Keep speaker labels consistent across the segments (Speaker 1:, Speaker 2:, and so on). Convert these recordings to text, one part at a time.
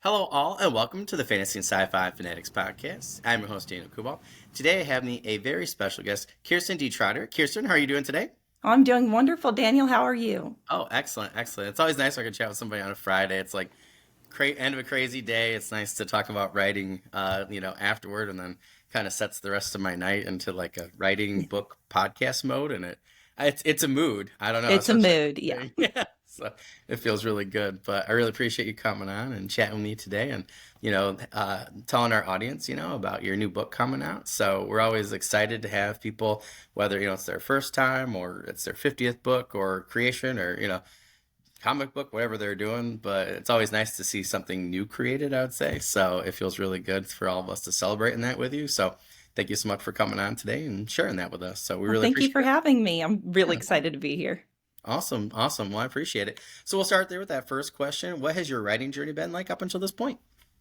Speaker 1: Hello, all, and welcome to the Fantasy and Sci-Fi Fanatics podcast. I'm your host, Daniel Coolbaugh. Today, I have me a very special guest, Kiersten D. Trotter. Kiersten, how are you doing today?
Speaker 2: I'm doing wonderful. Daniel, how are you?
Speaker 1: Oh, excellent, excellent. It's always nice when I can chat with somebody on a Friday. It's like end of a crazy day. It's nice to talk about writing, afterward, and then kind of sets the rest of my night into like a writing book podcast mode, and it's a mood. I don't know,
Speaker 2: It's a
Speaker 1: especially
Speaker 2: mood. Yeah.
Speaker 1: yeah. So it feels really good. But I really appreciate you coming on and chatting with me today, and telling our audience, about your new book coming out. So we're always excited to have people, whether it's their first time or it's their 50th book or creation or comic book, whatever they're doing, but it's always nice to see something new created, I would say. So it feels really good for all of us to celebrate in that with you. So thank you so much for coming on today and sharing that with us. So we
Speaker 2: Well,
Speaker 1: really
Speaker 2: thank you
Speaker 1: appreciate
Speaker 2: for
Speaker 1: it.
Speaker 2: having me. I'm really
Speaker 1: Yeah.
Speaker 2: excited to be here.
Speaker 1: Awesome. Awesome. Well, I appreciate it. So we'll start there with that first question. What has your writing journey been like up until this point?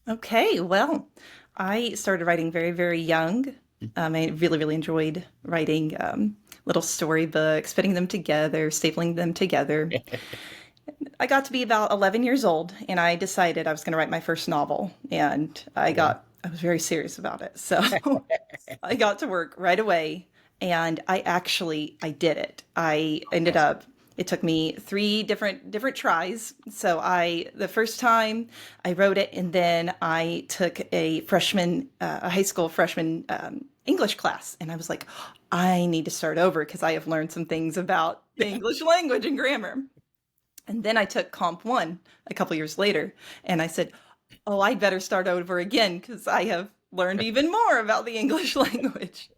Speaker 2: Okay, well, I started writing very, very young. I really, really enjoyed writing little storybooks, putting them together, stapling them together. I got to be about 11 years old, and I decided I was going to write my first novel, and
Speaker 1: Well,
Speaker 2: I was very serious about it. So I got to work right away, and I did it. I ended
Speaker 1: awesome.
Speaker 2: up it took me three different tries. So the first time I wrote it, and then I took a high school freshman English class, and I was like, I need to start over because I have learned some things about the
Speaker 1: Yeah.
Speaker 2: English language and grammar. And then I took Comp 1 a couple years later, and I said, oh, I'd better start over again because I have learned even more about the English language.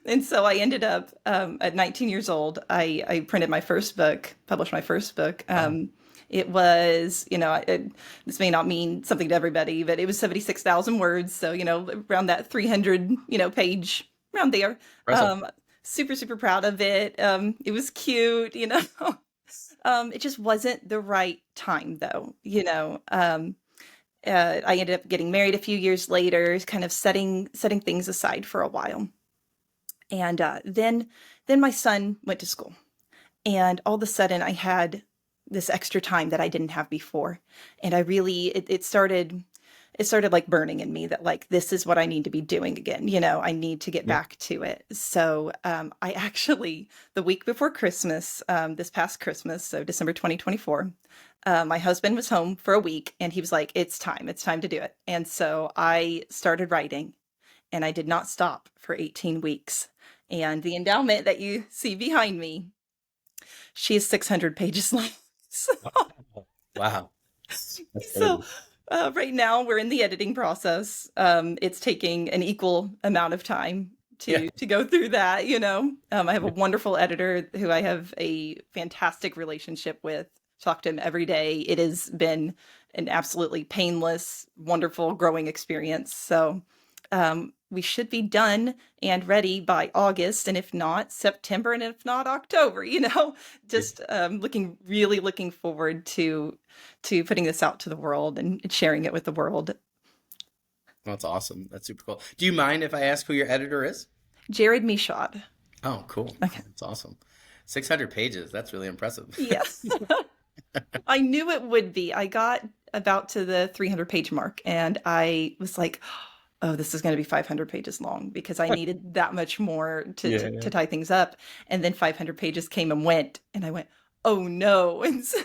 Speaker 2: And so I ended up at 19 years old. I printed my first book, published my first book.
Speaker 1: Wow.
Speaker 2: It was, this may not mean something to everybody, but it was 76,000 words. So, around that 300, page, around there.
Speaker 1: Impressive.
Speaker 2: Super, super proud of it. It was cute. It just wasn't the right time, though. I ended up getting married a few years later, kind of setting things aside for a while. And then my son went to school, and all of a sudden I had this extra time that I didn't have before, and it started like burning in me that like this is what I need to be doing again. I need to get
Speaker 1: Yeah.
Speaker 2: back to it. So I actually the week before Christmas, this past Christmas, so December 2024, my husband was home for a week, and he was like, it's time to do it. And so I started writing, and I did not stop for 18 weeks. And the endowment that you see behind me, she is 600 pages long. So,
Speaker 1: Wow. That's
Speaker 2: so
Speaker 1: crazy.
Speaker 2: right now we're in the editing process. It's taking an equal amount of time
Speaker 1: Yeah.
Speaker 2: to go through that. I have a wonderful editor who I have a fantastic relationship with. Talk to him every day. It has been an absolutely painless, wonderful growing experience. So we should be done and ready by August, and if not, September, and if not, October.
Speaker 1: Yeah.
Speaker 2: Just really looking forward to putting this out to the world and sharing it with the world.
Speaker 1: That's awesome. That's super cool. Do you mind if I ask who your editor is?
Speaker 2: Jared Michaud.
Speaker 1: Oh, cool.
Speaker 2: Okay.
Speaker 1: That's awesome. 600 pages. That's really impressive.
Speaker 2: Yes. I knew it would be. I got about to the 300-page mark, and I was like, oh, this is going to be 500 pages long because I needed that much more to,
Speaker 1: Yeah,
Speaker 2: to,
Speaker 1: yeah.
Speaker 2: to tie things up. And then 500 pages came and went, and I went, oh no. And so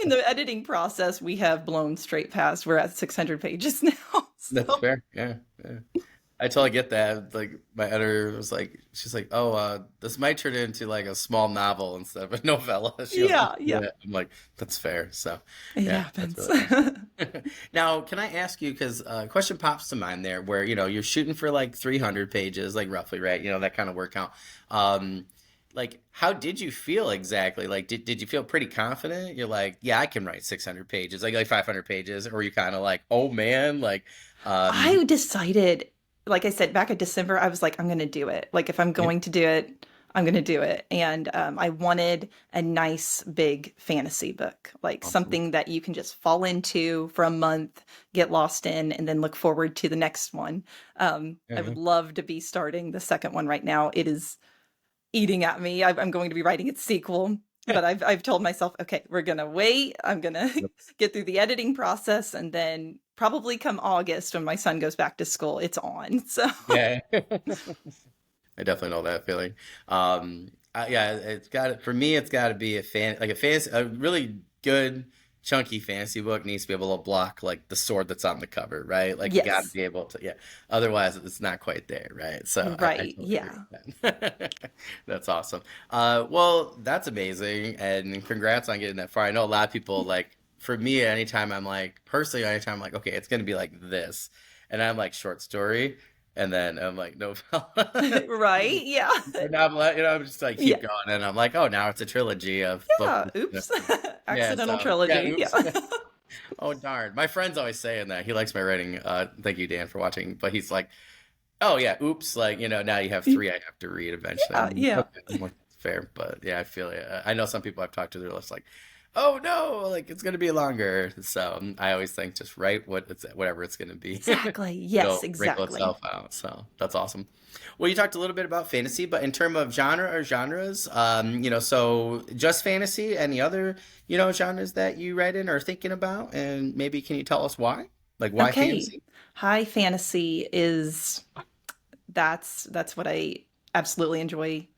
Speaker 2: in the editing process, we have blown straight past. We're at 600 pages now.
Speaker 1: That's
Speaker 2: So
Speaker 1: fair. Yeah, yeah. I totally get that. Like my editor was like, she's like, "Oh, this might turn into like a small novel instead of a novella." She goes, "I'll
Speaker 2: yeah,
Speaker 1: do
Speaker 2: yeah,
Speaker 1: it." I'm like, "That's fair." So,
Speaker 2: it
Speaker 1: yeah, that's
Speaker 2: happens.
Speaker 1: really awesome. Now, can I ask you because a question pops to mind there, where you're shooting for like 300 pages, like roughly, right? That kind of word count. Um, like, how did you feel exactly? Like, did you feel pretty confident? You're like, "Yeah, I can write 600 pages, like 500 pages," or you kind of like, "Oh man," like, um,
Speaker 2: I decided, like I said, back in December, I was like, I'm going to do it. Like, if I'm
Speaker 1: yeah,
Speaker 2: going to do it, I'm going to do it. And I wanted a nice, big fantasy book, like
Speaker 1: awesome.
Speaker 2: something that you can just fall into for a month, get lost in, and then look forward to the next one.
Speaker 1: Yeah,
Speaker 2: I
Speaker 1: yeah.
Speaker 2: would love to be starting the second one right now. It is eating at me. I'm going to be writing its sequel. but I've told myself, okay, we're gonna wait. I'm gonna
Speaker 1: Yep.
Speaker 2: get through the editing process, and then probably come August when my son goes back to school, it's on. So
Speaker 1: Yeah. I definitely know that feeling. Yeah, it's got for me. It's got to be a fantasy, a really good chunky fantasy book needs to be able to block like the sword that's on the cover, right? Like you got to
Speaker 2: yes,
Speaker 1: be able to, yeah. Otherwise, it's not quite there, right? So I
Speaker 2: right,
Speaker 1: totally agree
Speaker 2: yeah.
Speaker 1: with that. That's awesome. Well, that's amazing, and congrats on getting that far. I know a lot of people like. For me, anytime I'm like, okay, it's gonna be like this, and I'm like short story. And then I'm like, no.
Speaker 2: Right, yeah.
Speaker 1: And I'm like, I'm just like
Speaker 2: Yeah,
Speaker 1: keep going, and I'm like, oh, now it's a trilogy of books.
Speaker 2: yeah, oops.
Speaker 1: Yeah,
Speaker 2: Accidental
Speaker 1: so yeah,
Speaker 2: trilogy,
Speaker 1: oops.
Speaker 2: yeah.
Speaker 1: Oh darn. My friend's always saying that. He likes my writing. Thank you, Dan, for watching. But he's like, oh yeah, oops, like, now you have three I have to read eventually.
Speaker 2: Yeah,
Speaker 1: I'm like,
Speaker 2: yeah.
Speaker 1: okay, I'm like, fair, but yeah, I feel it. I know some people I've talked to, they're just like, oh no, like it's gonna be longer. So I always think just write whatever it's gonna be.
Speaker 2: Exactly, yes,
Speaker 1: It'll wrinkle
Speaker 2: exactly.
Speaker 1: itself out. So that's awesome. Well, you talked a little bit about fantasy, but in terms of genre or genres, so just fantasy, any other, genres that you write in or thinking about, and maybe can you tell us why? Like why
Speaker 2: Okay.
Speaker 1: fantasy?
Speaker 2: High fantasy is that's what I absolutely enjoy.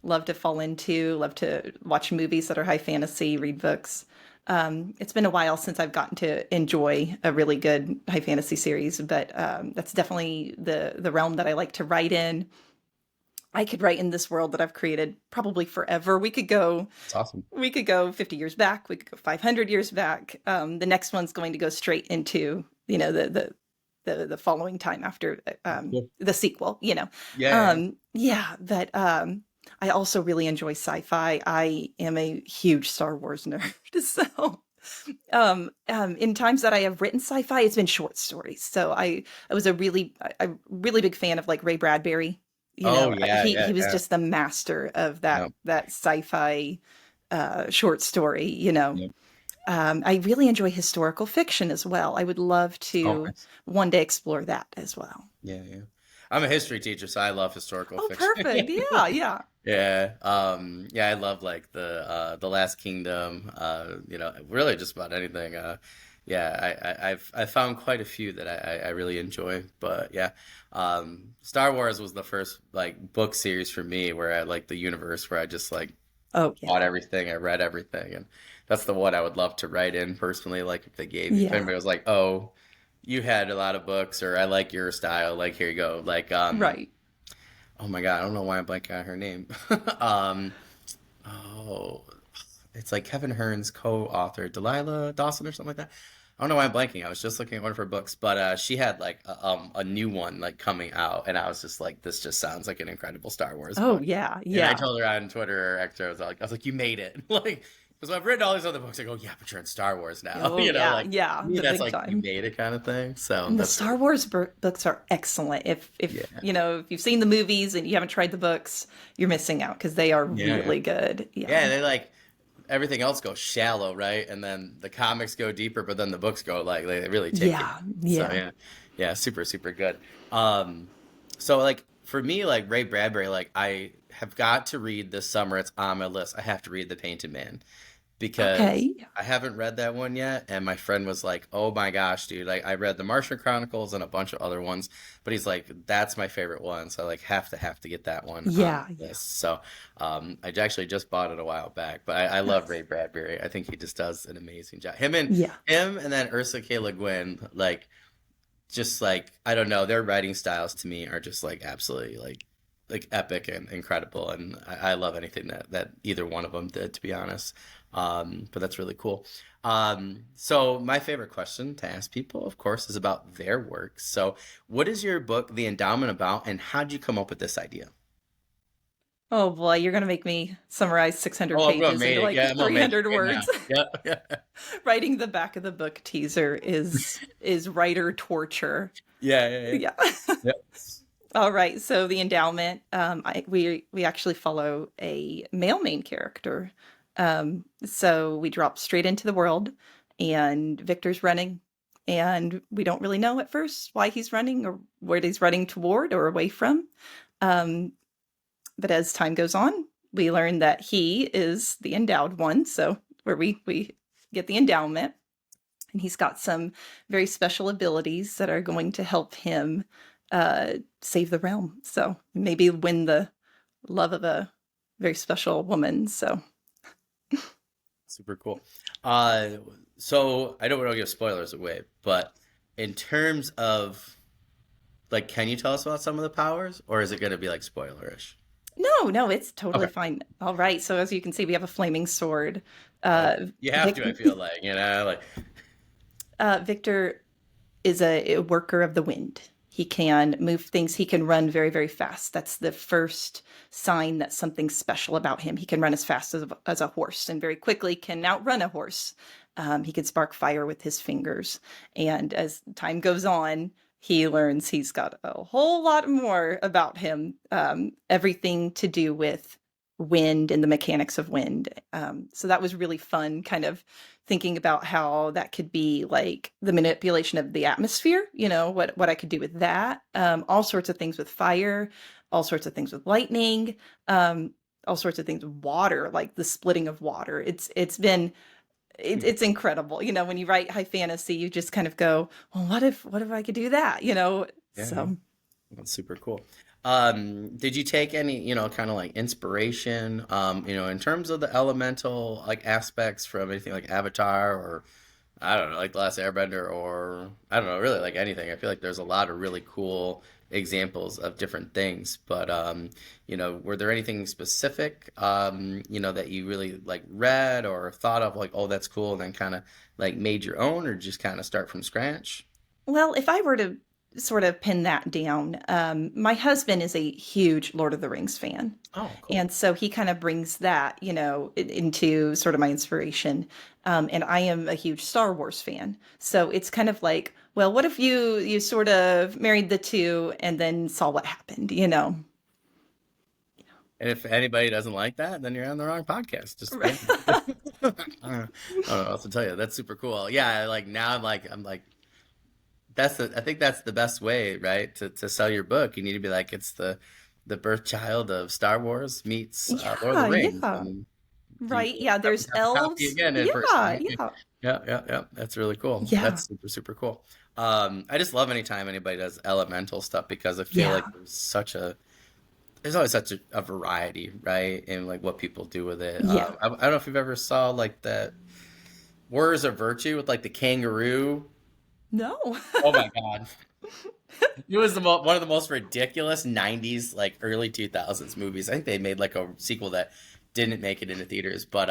Speaker 2: Love to fall into, love to watch movies that are high fantasy, read books. It's been a while since I've gotten to enjoy a really good high fantasy series, but that's definitely the realm that I like to write in. I could write in this world that I've created probably forever.
Speaker 1: It's awesome.
Speaker 2: We could go 50 years back. We could go 500 years back. The next one's going to go straight into, the following time after
Speaker 1: Cool.
Speaker 2: the sequel,
Speaker 1: Yeah, yeah,
Speaker 2: Yeah, but I also really enjoy sci-fi. I am a huge Star Wars nerd. So in times that I have written sci-fi, it's been short stories. So I was a really big fan of like Ray Bradbury.
Speaker 1: oh yeah,
Speaker 2: He
Speaker 1: yeah,
Speaker 2: was
Speaker 1: yeah,
Speaker 2: just the master of that
Speaker 1: yeah,
Speaker 2: that sci-fi short story.
Speaker 1: yeah.
Speaker 2: I really enjoy historical fiction as well. I would love
Speaker 1: Oh,
Speaker 2: to
Speaker 1: nice.
Speaker 2: one day explore that as well.
Speaker 1: Yeah, yeah. I'm a history teacher, so I love historical
Speaker 2: Oh,
Speaker 1: fiction.
Speaker 2: perfect. Yeah, yeah.
Speaker 1: Yeah, yeah, I love like the Last Kingdom, really just about anything. Yeah, I've found quite a few that I really enjoy. But yeah, Star Wars was the first like book series for me where I like the universe where I just like
Speaker 2: Oh, yeah.
Speaker 1: bought everything, I read everything, and that's the one I would love to write in personally. Like if
Speaker 2: Yeah.
Speaker 1: anybody was like, oh, you had a lot of books, or I like your style, like here you go, like
Speaker 2: Right.
Speaker 1: oh my God, I don't know why I'm blanking on her name. um, oh, it's like Kevin Hearn's co-author, Delilah Dawson or something like that. I don't know why I'm blanking. I was just looking at one of her books, but she had like a new one like coming out, and I was just like, this just sounds like an incredible Star Wars
Speaker 2: Oh,
Speaker 1: book.
Speaker 2: yeah.
Speaker 1: And I
Speaker 2: Yeah.
Speaker 1: told her on Twitter or X, I was like, you made it, like, because I've written all these other books. I go, yeah, but you're in Star Wars now,
Speaker 2: Oh, yeah.
Speaker 1: like
Speaker 2: Yeah.
Speaker 1: to me,
Speaker 2: The
Speaker 1: that's
Speaker 2: big
Speaker 1: like you
Speaker 2: time.
Speaker 1: made it kind of thing. So
Speaker 2: And the
Speaker 1: that's
Speaker 2: Star
Speaker 1: really
Speaker 2: Wars books are excellent.
Speaker 1: yeah,
Speaker 2: If you've seen the movies and you haven't tried the books, you're missing out because they are
Speaker 1: yeah, yeah.
Speaker 2: really good. Yeah.
Speaker 1: Yeah, they like everything else goes shallow, right? And then the comics go deeper, but then the books go like they really take you.
Speaker 2: Yeah.
Speaker 1: So
Speaker 2: Yeah.
Speaker 1: yeah, yeah, super, super good. Um, so like for me, like Ray Bradbury, like I have got to read this summer. It's on my list. I have to read The Painted Man because
Speaker 2: Okay.
Speaker 1: I haven't read that one yet. And my friend was like, "Oh my gosh, dude! Like I read The Martian Chronicles and a bunch of other ones, but he's like, that's my favorite one. So I like have to get that one on
Speaker 2: Yeah.
Speaker 1: the
Speaker 2: Yeah.
Speaker 1: list." So I actually just bought it a while back, but I love
Speaker 2: Nice.
Speaker 1: Ray Bradbury. I think he just does an amazing job.
Speaker 2: Yeah.
Speaker 1: Him and then Ursula K. Le Guin, like just like I don't know, their writing styles to me are just like absolutely like epic and incredible, and I love anything that either one of them did, to be honest. But that's really cool. So my favorite question to ask people, of course, is about their work. So, what is your book, The Endowment, about, and how did you come up with this idea?
Speaker 2: Oh boy, you're gonna make me summarize 600
Speaker 1: Oh, I'm gonna
Speaker 2: pages into
Speaker 1: make it.
Speaker 2: like
Speaker 1: Yeah, I'm gonna make it
Speaker 2: 300
Speaker 1: right now.
Speaker 2: words.
Speaker 1: Yeah, yeah,
Speaker 2: Writing the back of the book teaser is writer torture.
Speaker 1: yeah, yeah, yeah.
Speaker 2: Yeah.
Speaker 1: Yep.
Speaker 2: All right. So the endowment, we actually follow a male main character. So we drop straight into the world, and Victor's running, and we don't really know at first why he's running or where he's running toward or away from. Um, but as time goes on, we learn that he is the endowed one, so where we get the endowment, and he's got some very special abilities that are going to help him save the realm. So maybe win the love of a very special woman. So
Speaker 1: Super cool. Uh, so I don't want to give spoilers away, but in terms of like, can you tell us about some of the powers, or is it going to be like spoilerish?
Speaker 2: no, no, it's totally
Speaker 1: Okay.
Speaker 2: fine. All right. So as you can see, we have a flaming sword.
Speaker 1: Oh,
Speaker 2: Uh,
Speaker 1: you have
Speaker 2: Vic,
Speaker 1: to, I feel like, like,
Speaker 2: Victor is a worker of the wind. He can move things. He can run very, very fast. That's the first sign that something's special about him. He can run as fast as a horse and very quickly can outrun a horse. He can spark fire with his fingers. And as time goes on, he learns he's got a whole lot more about him, everything to do with wind and the mechanics of wind. So that was really fun, kind of thinking about how that could be like the manipulation of the atmosphere, what I could do with that. All sorts of things with fire, all sorts of things with lightning, um, all sorts of things with water, like the splitting of water. It's incredible. When you write high fantasy, you just kind of go, well, what if I could do that?
Speaker 1: yeah, yeah.
Speaker 2: So
Speaker 1: That's super cool. Did you take any, kind of like inspiration, in terms of the elemental like aspects from anything like Avatar or I don't know, like The Last Airbender or I don't know, really like anything. I feel like there's a lot of really cool examples of different things. But were there anything specific, that you really like read or thought of like, oh, that's cool, and then kind of like made your own or just kind of start from scratch?
Speaker 2: well, if I were to sort of pin that down, my husband is a huge Lord of the Rings fan.
Speaker 1: Oh, cool.
Speaker 2: And so he kind of brings that, into sort of my inspiration. And I am a huge Star Wars fan. So it's kind of like, well, what if you sort of married the two and then saw what happened?
Speaker 1: And if anybody doesn't like that, then you're on the wrong podcast. Just
Speaker 2: Right.
Speaker 1: I don't know what else to tell you. That's super cool. Yeah, like now I'm like I think that's the best way, right? To sell your book. You need to be like it's the birth child of Star Wars meets Lord of the
Speaker 2: Yeah,
Speaker 1: Rings,
Speaker 2: yeah.
Speaker 1: and you
Speaker 2: Right. Yeah, there's
Speaker 1: have a copy
Speaker 2: elves.
Speaker 1: again in person,
Speaker 2: Yeah,
Speaker 1: right?
Speaker 2: yeah.
Speaker 1: Yeah, yeah, yeah. That's really cool.
Speaker 2: Yeah.
Speaker 1: That's super, super cool. I just love anytime anybody does elemental stuff because I feel like
Speaker 2: Yeah.
Speaker 1: there's always such a variety, right? In like what people do with it.
Speaker 2: Yeah.
Speaker 1: I don't know if you've ever saw like that Warriors of Virtue with like the kangaroo.
Speaker 2: No.
Speaker 1: Oh my God. It was one of the most ridiculous 90s, like early 2000s movies. I think they made like a sequel that didn't make it into theaters, but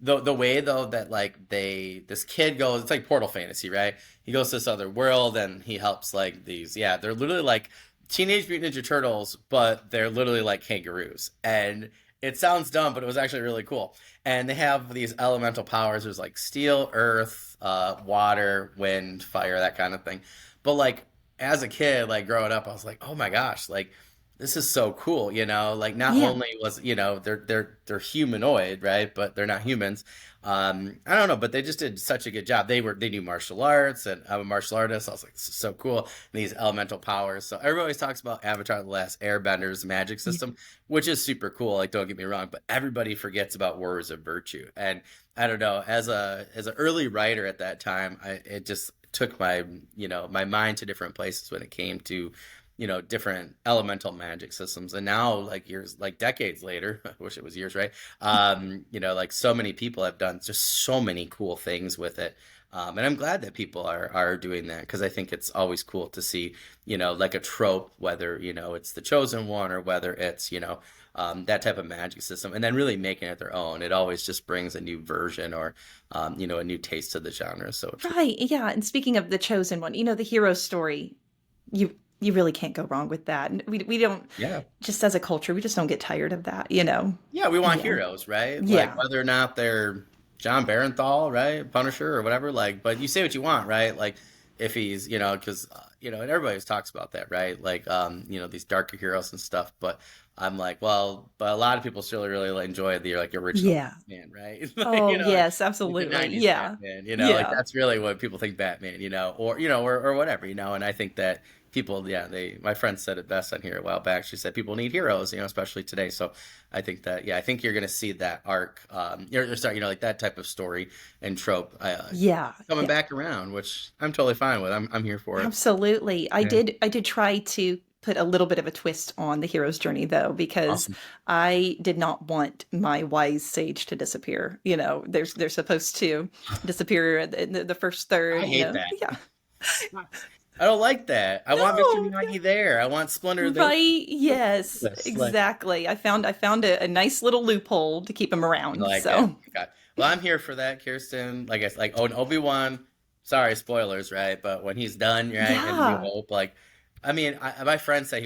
Speaker 1: the way though that like this kid goes, it's like Portal Fantasy, right? He goes to this other world and he helps like these, yeah, they're literally like Teenage Mutant Ninja Turtles, but they're literally like kangaroos. And it sounds dumb, but it was actually really cool. And they have these elemental powers. There's like steel, earth, water, wind, fire, that kind of thing. But like as a kid, like growing up, I was like, oh my gosh, like this is so cool, Like not
Speaker 2: Yeah.
Speaker 1: only was, they're humanoid, right? But they're not humans. I don't know, but they just did such a good job. They do martial arts, and I'm a martial artist. I was like, this is so cool. And these elemental powers. So everybody always talks about Avatar: The Last Airbender's magic
Speaker 2: Yeah.
Speaker 1: system, which is super cool. Like, don't get me wrong, but everybody forgets about Warriors of Virtue. And I don't know, as an early writer at that time, it just took my mind to different places when it came to different elemental magic systems. And now like years, like decades later, I wish it was years, right? Like so many people have done just so many cool things with it. And I'm glad that people are doing that because I think it's always cool to see, like a trope, whether, it's the chosen one or whether it's, that type of magic system and then really making it their own. It always just brings a new version or, a new taste to the genre. So it's really
Speaker 2: Right. Yeah. And speaking of the chosen one, the hero story, you really can't go wrong with that. And we don't
Speaker 1: yeah.
Speaker 2: just as a culture, we just don't get tired of that.
Speaker 1: Yeah, we want
Speaker 2: Yeah.
Speaker 1: heroes, right? Like
Speaker 2: Yeah.
Speaker 1: whether or not they're John Barenthal, right? Punisher or whatever, like, but you say what you want, right? Like if he's, because and everybody always talks about that, right? Like these darker heroes and stuff, but I'm like, well, but a lot of people still really like, enjoy the like original
Speaker 2: Yeah.
Speaker 1: Batman, right? Like,
Speaker 2: Oh, yes,
Speaker 1: like the
Speaker 2: absolutely.
Speaker 1: 90s
Speaker 2: Yeah.
Speaker 1: Batman, like
Speaker 2: Yeah.
Speaker 1: that's really what people think Batman, or or whatever, and I think that people, yeah, my friend said it best on here a while back. She said people need heroes, especially today. So I think that, yeah, I think you're going to see that arc, or sorry, like that type of story and trope,
Speaker 2: Yeah,
Speaker 1: coming
Speaker 2: yeah.
Speaker 1: back around, which I'm totally fine with. I'm here for it.
Speaker 2: Absolutely. I
Speaker 1: Yeah.
Speaker 2: did I did try to put a little bit of a twist on the hero's journey though, because
Speaker 1: Awesome.
Speaker 2: I did not want my wise sage to disappear. They're supposed to disappear in the first
Speaker 1: I
Speaker 2: third,
Speaker 1: hate that.
Speaker 2: Yeah.
Speaker 1: I don't like that. I want Mr.
Speaker 2: No,
Speaker 1: Miyagi there. I want Splinter there.
Speaker 2: right? Yes,
Speaker 1: Like,
Speaker 2: exactly. I found a nice little loophole to keep him
Speaker 1: I
Speaker 2: around.
Speaker 1: like it.
Speaker 2: So,
Speaker 1: Okay. Well, I'm here for that, Kirsten. Like it's like, oh, and Obi-Wan. Sorry, spoilers, right? But when he's done, right, and New
Speaker 2: yeah.
Speaker 1: Hope, like, I mean, my friend said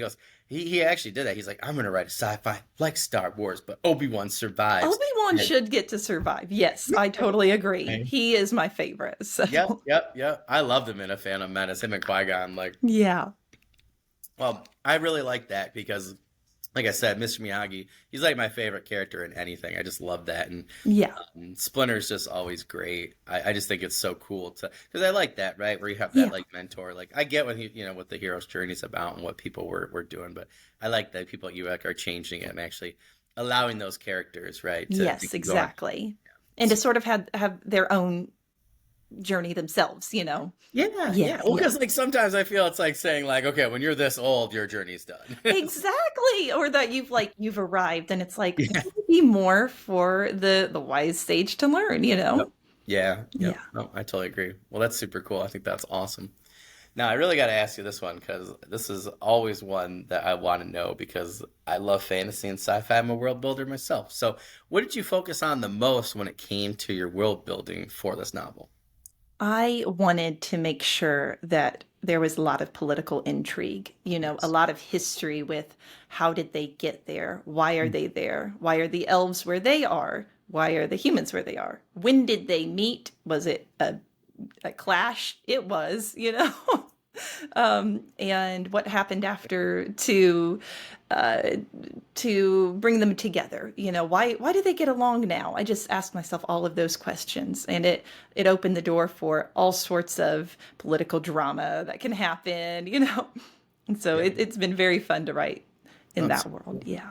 Speaker 1: he actually did that. He's like, I'm gonna write a sci-fi like Star Wars, but Obi-Wan survives.
Speaker 2: Obi-Wan
Speaker 1: And
Speaker 2: should get to survive. Yes, I totally agree.
Speaker 1: okay.
Speaker 2: He is my favorite.
Speaker 1: Yep,
Speaker 2: So,
Speaker 1: yep, yep. I loved him in A Phantom Menace. Him and Qui-Gon, like,
Speaker 2: yeah.
Speaker 1: well, I really like that because, like I said, Mr. Miyagi, he's like my favorite character in anything. I just love that, and
Speaker 2: Yeah.
Speaker 1: Splinter's just always great. I just think it's so cool to because I like that, right? Where you have that
Speaker 2: Yeah.
Speaker 1: like mentor. Like I get what what the hero's journey is about and what people were doing, but I like that people at UX are changing it and actually allowing those characters, right, to
Speaker 2: Yes,
Speaker 1: keep going.
Speaker 2: exactly. And to sort of have their own journey themselves.
Speaker 1: Yeah,
Speaker 2: Yeah,
Speaker 1: yeah. Well,
Speaker 2: yeah.
Speaker 1: because like sometimes I feel it's like saying like, okay, when you're this old, your journey's done.
Speaker 2: Exactly. Or that you've arrived and it's like
Speaker 1: Yeah.
Speaker 2: there would be more for the wise sage to learn.
Speaker 1: Yep. Yeah. Yep.
Speaker 2: Yeah.
Speaker 1: No, I totally agree. Well, that's super cool. I think that's awesome. Now, I really got to ask you this one because this is always one that I want to know because I love fantasy and sci-fi. I'm a world builder myself. So, what did you focus on the most when it came to your world building for this novel?
Speaker 2: I wanted to make sure that there was a lot of political intrigue, a
Speaker 1: Yes.
Speaker 2: lot of history with how did they get there? Why are
Speaker 1: Mm.
Speaker 2: they there? Why are the elves where they are? Why are the humans where they are? When did they meet? Was it a clash? It was. And what happened after uh, to bring them together? Why do they get along now? I just asked myself all of those questions, and it opened the door for all sorts of political drama that can happen. And so
Speaker 1: Yeah.
Speaker 2: it's been very fun to write in
Speaker 1: Oh,
Speaker 2: that
Speaker 1: super
Speaker 2: world.
Speaker 1: cool.
Speaker 2: Yeah.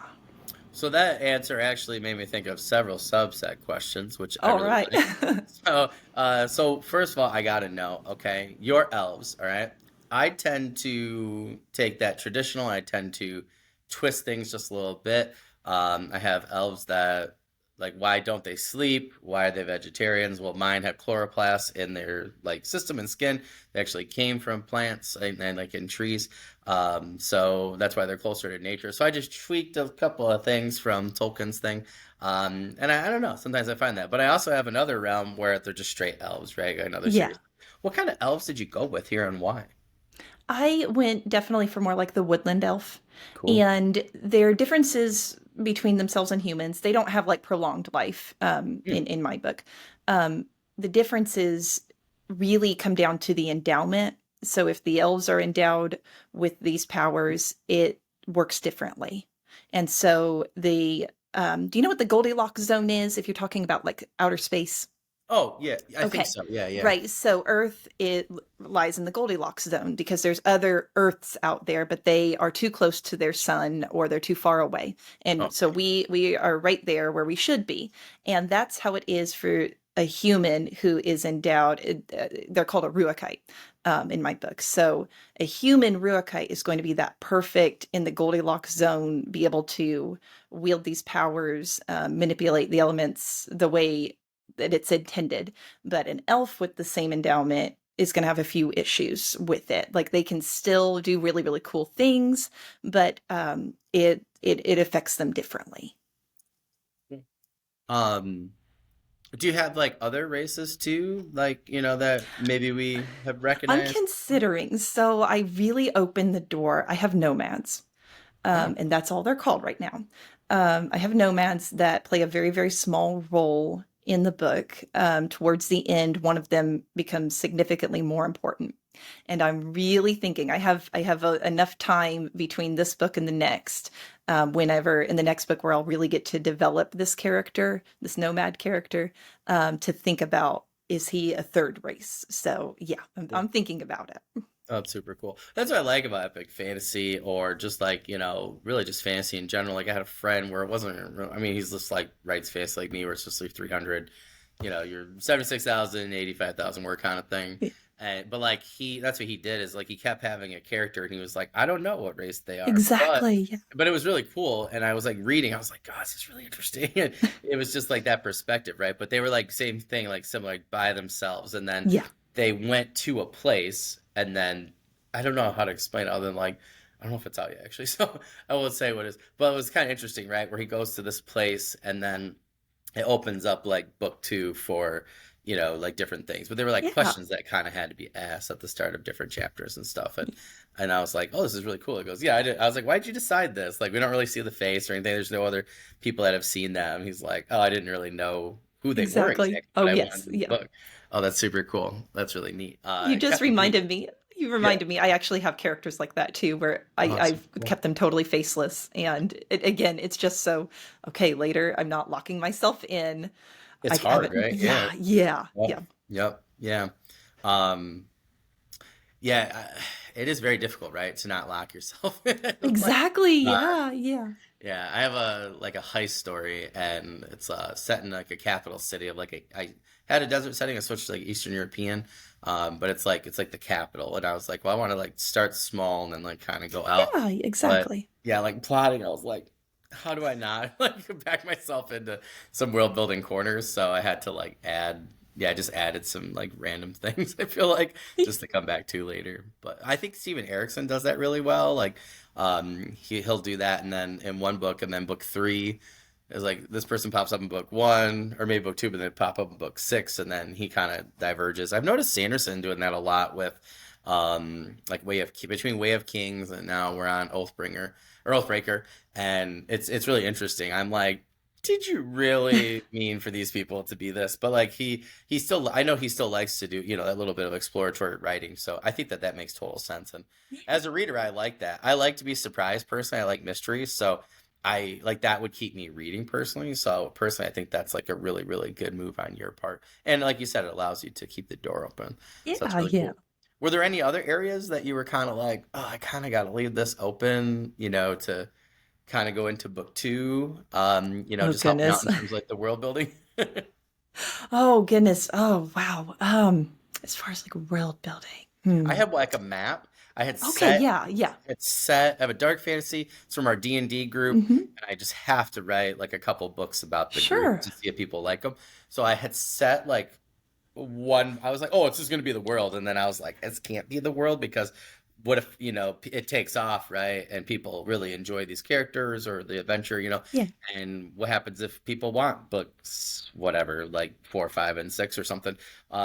Speaker 1: So that answer actually made me think of several subset questions, which I
Speaker 2: All
Speaker 1: really
Speaker 2: right.
Speaker 1: like. So first of all, I gotta know, okay, your elves, all right? I tend to take that traditional, I tend to twist things just a little bit. I have elves that, like, why don't they sleep? Why are they vegetarians? Well, mine have chloroplasts in their, like, system and skin. They actually came from plants and like, in trees. So that's why they're closer to nature. So I just tweaked a couple of things from Tolkien's thing. And I don't know, sometimes I find that. But I also have another realm where they're just straight elves, right? Another
Speaker 2: Yeah.
Speaker 1: series. What kind of elves did you go with here and why?
Speaker 2: I went definitely for more like the woodland elf.
Speaker 1: Cool.
Speaker 2: And their differences between themselves and humans, they don't have like prolonged life
Speaker 1: Hmm.
Speaker 2: in my book. The differences really come down to the endowment. So if the elves are endowed with these powers, it works differently. And so do you know what the Goldilocks zone is if you're talking about like outer space?
Speaker 1: Oh, yeah, I think
Speaker 2: Okay.
Speaker 1: so. Yeah, yeah.
Speaker 2: Right. So Earth it lies in the Goldilocks zone because there's other Earths out there, but they are too close to their sun or they're too far away. And so
Speaker 1: Okay.
Speaker 2: we are right there where we should be. And that's how it is for a human who is endowed. They're called a Ruachite in my book. So a human Ruachite is going to be that perfect in the Goldilocks zone, be able to wield these powers, manipulate the elements the way that it's intended. But an elf with the same endowment is going to have a few issues with it. Like they can still do really, really cool things, but it affects them differently.
Speaker 1: Um, do you have like other races too? Like, that maybe we have
Speaker 2: I'm
Speaker 1: recognized?
Speaker 2: considering, so I really opened the door. I have nomads,
Speaker 1: Oh,
Speaker 2: and that's all they're called right now. I have nomads that play a very, very small role in the book. Towards the end, one of them becomes significantly more important. And I'm really thinking I have enough time between this book and the next, whenever in the next book where I'll really get to develop this character, this nomad character, to think about is he a third race? So yeah, I'm,
Speaker 1: cool.
Speaker 2: I'm thinking about it.
Speaker 1: Oh, it's super cool. That's what I like about epic fantasy, or just like, really just fantasy in general. Like I had a friend where it wasn't, I mean, he's just like writes fantasy like me, where it's just like 300, your 76,000, 85,000 word kind of thing. But like that's what he did is like he kept having a character and he was like, I don't know what race they are,
Speaker 2: Exactly. Yeah.
Speaker 1: but it was really cool. And I was like reading, I was like, God, this is really interesting. And it was just like that perspective, right? But they were like same thing, like similar, like by themselves. And then
Speaker 2: Yeah.
Speaker 1: they went to a place, and then I don't know how to explain it other than like I don't know if it's out yet actually, so I won't say what it is. But it was kind of interesting, right? Where he goes to this place, and then it opens up like book two for like different things. But there were like
Speaker 2: Yeah.
Speaker 1: questions that kind of had to be asked at the start of different chapters and stuff. And I was like, oh, this is really cool. It goes, yeah, I did. I was like, why did you decide this? Like, we don't really see the face or anything. There's no other people that have seen them. He's like, oh, I didn't really know who they were
Speaker 2: Exactly.
Speaker 1: exactly,
Speaker 2: Oh,
Speaker 1: but I wanted
Speaker 2: yes.
Speaker 1: in the
Speaker 2: Yeah.
Speaker 1: book. Oh, that's super cool. That's really neat.
Speaker 2: You
Speaker 1: It
Speaker 2: just
Speaker 1: kept me reading.
Speaker 2: reminded me. You
Speaker 1: Yeah.
Speaker 2: reminded me. I actually have characters like that too, where
Speaker 1: Oh, that's
Speaker 2: I've
Speaker 1: super cool.
Speaker 2: kept them totally faceless. And again, it's just so, okay, later I'm not locking myself in.
Speaker 1: It's
Speaker 2: I
Speaker 1: hard,
Speaker 2: haven't,
Speaker 1: right? Yeah.
Speaker 2: yeah, yeah,
Speaker 1: Yep.
Speaker 2: yeah.
Speaker 1: Yep. Yeah. Um, yeah, it is very difficult, right, to not lock yourself in. Like,
Speaker 2: Exactly.
Speaker 1: uh,
Speaker 2: Yeah, yeah.
Speaker 1: yeah, I have a heist story, and it's set in like a capital city of like I had a desert setting. I switched to like Eastern European, but it's like the capital, and I was like, well, I want to like start small and then like kind of go out,
Speaker 2: Yeah,
Speaker 1: but
Speaker 2: exactly.
Speaker 1: yeah, like plotting, I was like, how do I not like back myself into some world building corners? So I had to like add. Yeah, I just added some like random things. I feel like just to come back to later. But I think Steven Erickson does that really well. Like he'll do that, and then in one book, and then book three is like this person pops up in book one, or maybe book two, but then pop up in book six, and then he kind of diverges. I've noticed Sanderson doing that a lot with like between Way of Kings, and now we're on Oathbringer or Oathbreaker, and it's really interesting. I'm like, did you really mean for these people to be this? But like he still, I know he still likes to do that little bit of exploratory writing. So I think that that makes total sense. And as a reader, I like that. I like to be surprised personally. I like mysteries, so I like that would keep me reading personally. So personally, I think that's like a really really good move on your part. And like you said, it allows you to keep the door open. So that's
Speaker 2: Yeah,
Speaker 1: really
Speaker 2: yeah.
Speaker 1: cool. Were there any other areas that you were kind of like, oh, I kind of got to leave this open, to kind of go into book two,
Speaker 2: Oh
Speaker 1: just help me out
Speaker 2: goodness.
Speaker 1: in terms of like the world building.
Speaker 2: Oh goodness. Oh wow. As far as like world building.
Speaker 1: I
Speaker 2: Hmm.
Speaker 1: have like a map. I had
Speaker 2: Okay,
Speaker 1: set,
Speaker 2: yeah, yeah.
Speaker 1: it's set. I have a dark fantasy. It's from our D&D group,
Speaker 2: Hmm.
Speaker 1: and I just have to write like a couple books about the group
Speaker 2: Sure.
Speaker 1: to see if people like them. So I had set like one. I was like, oh, it's just gonna be the world, and then I was like, this can't be the world because what if it takes off, right, and people really enjoy these characters or the adventure,
Speaker 2: Yeah.
Speaker 1: and what happens if people want books, whatever, like four, five, and six or something?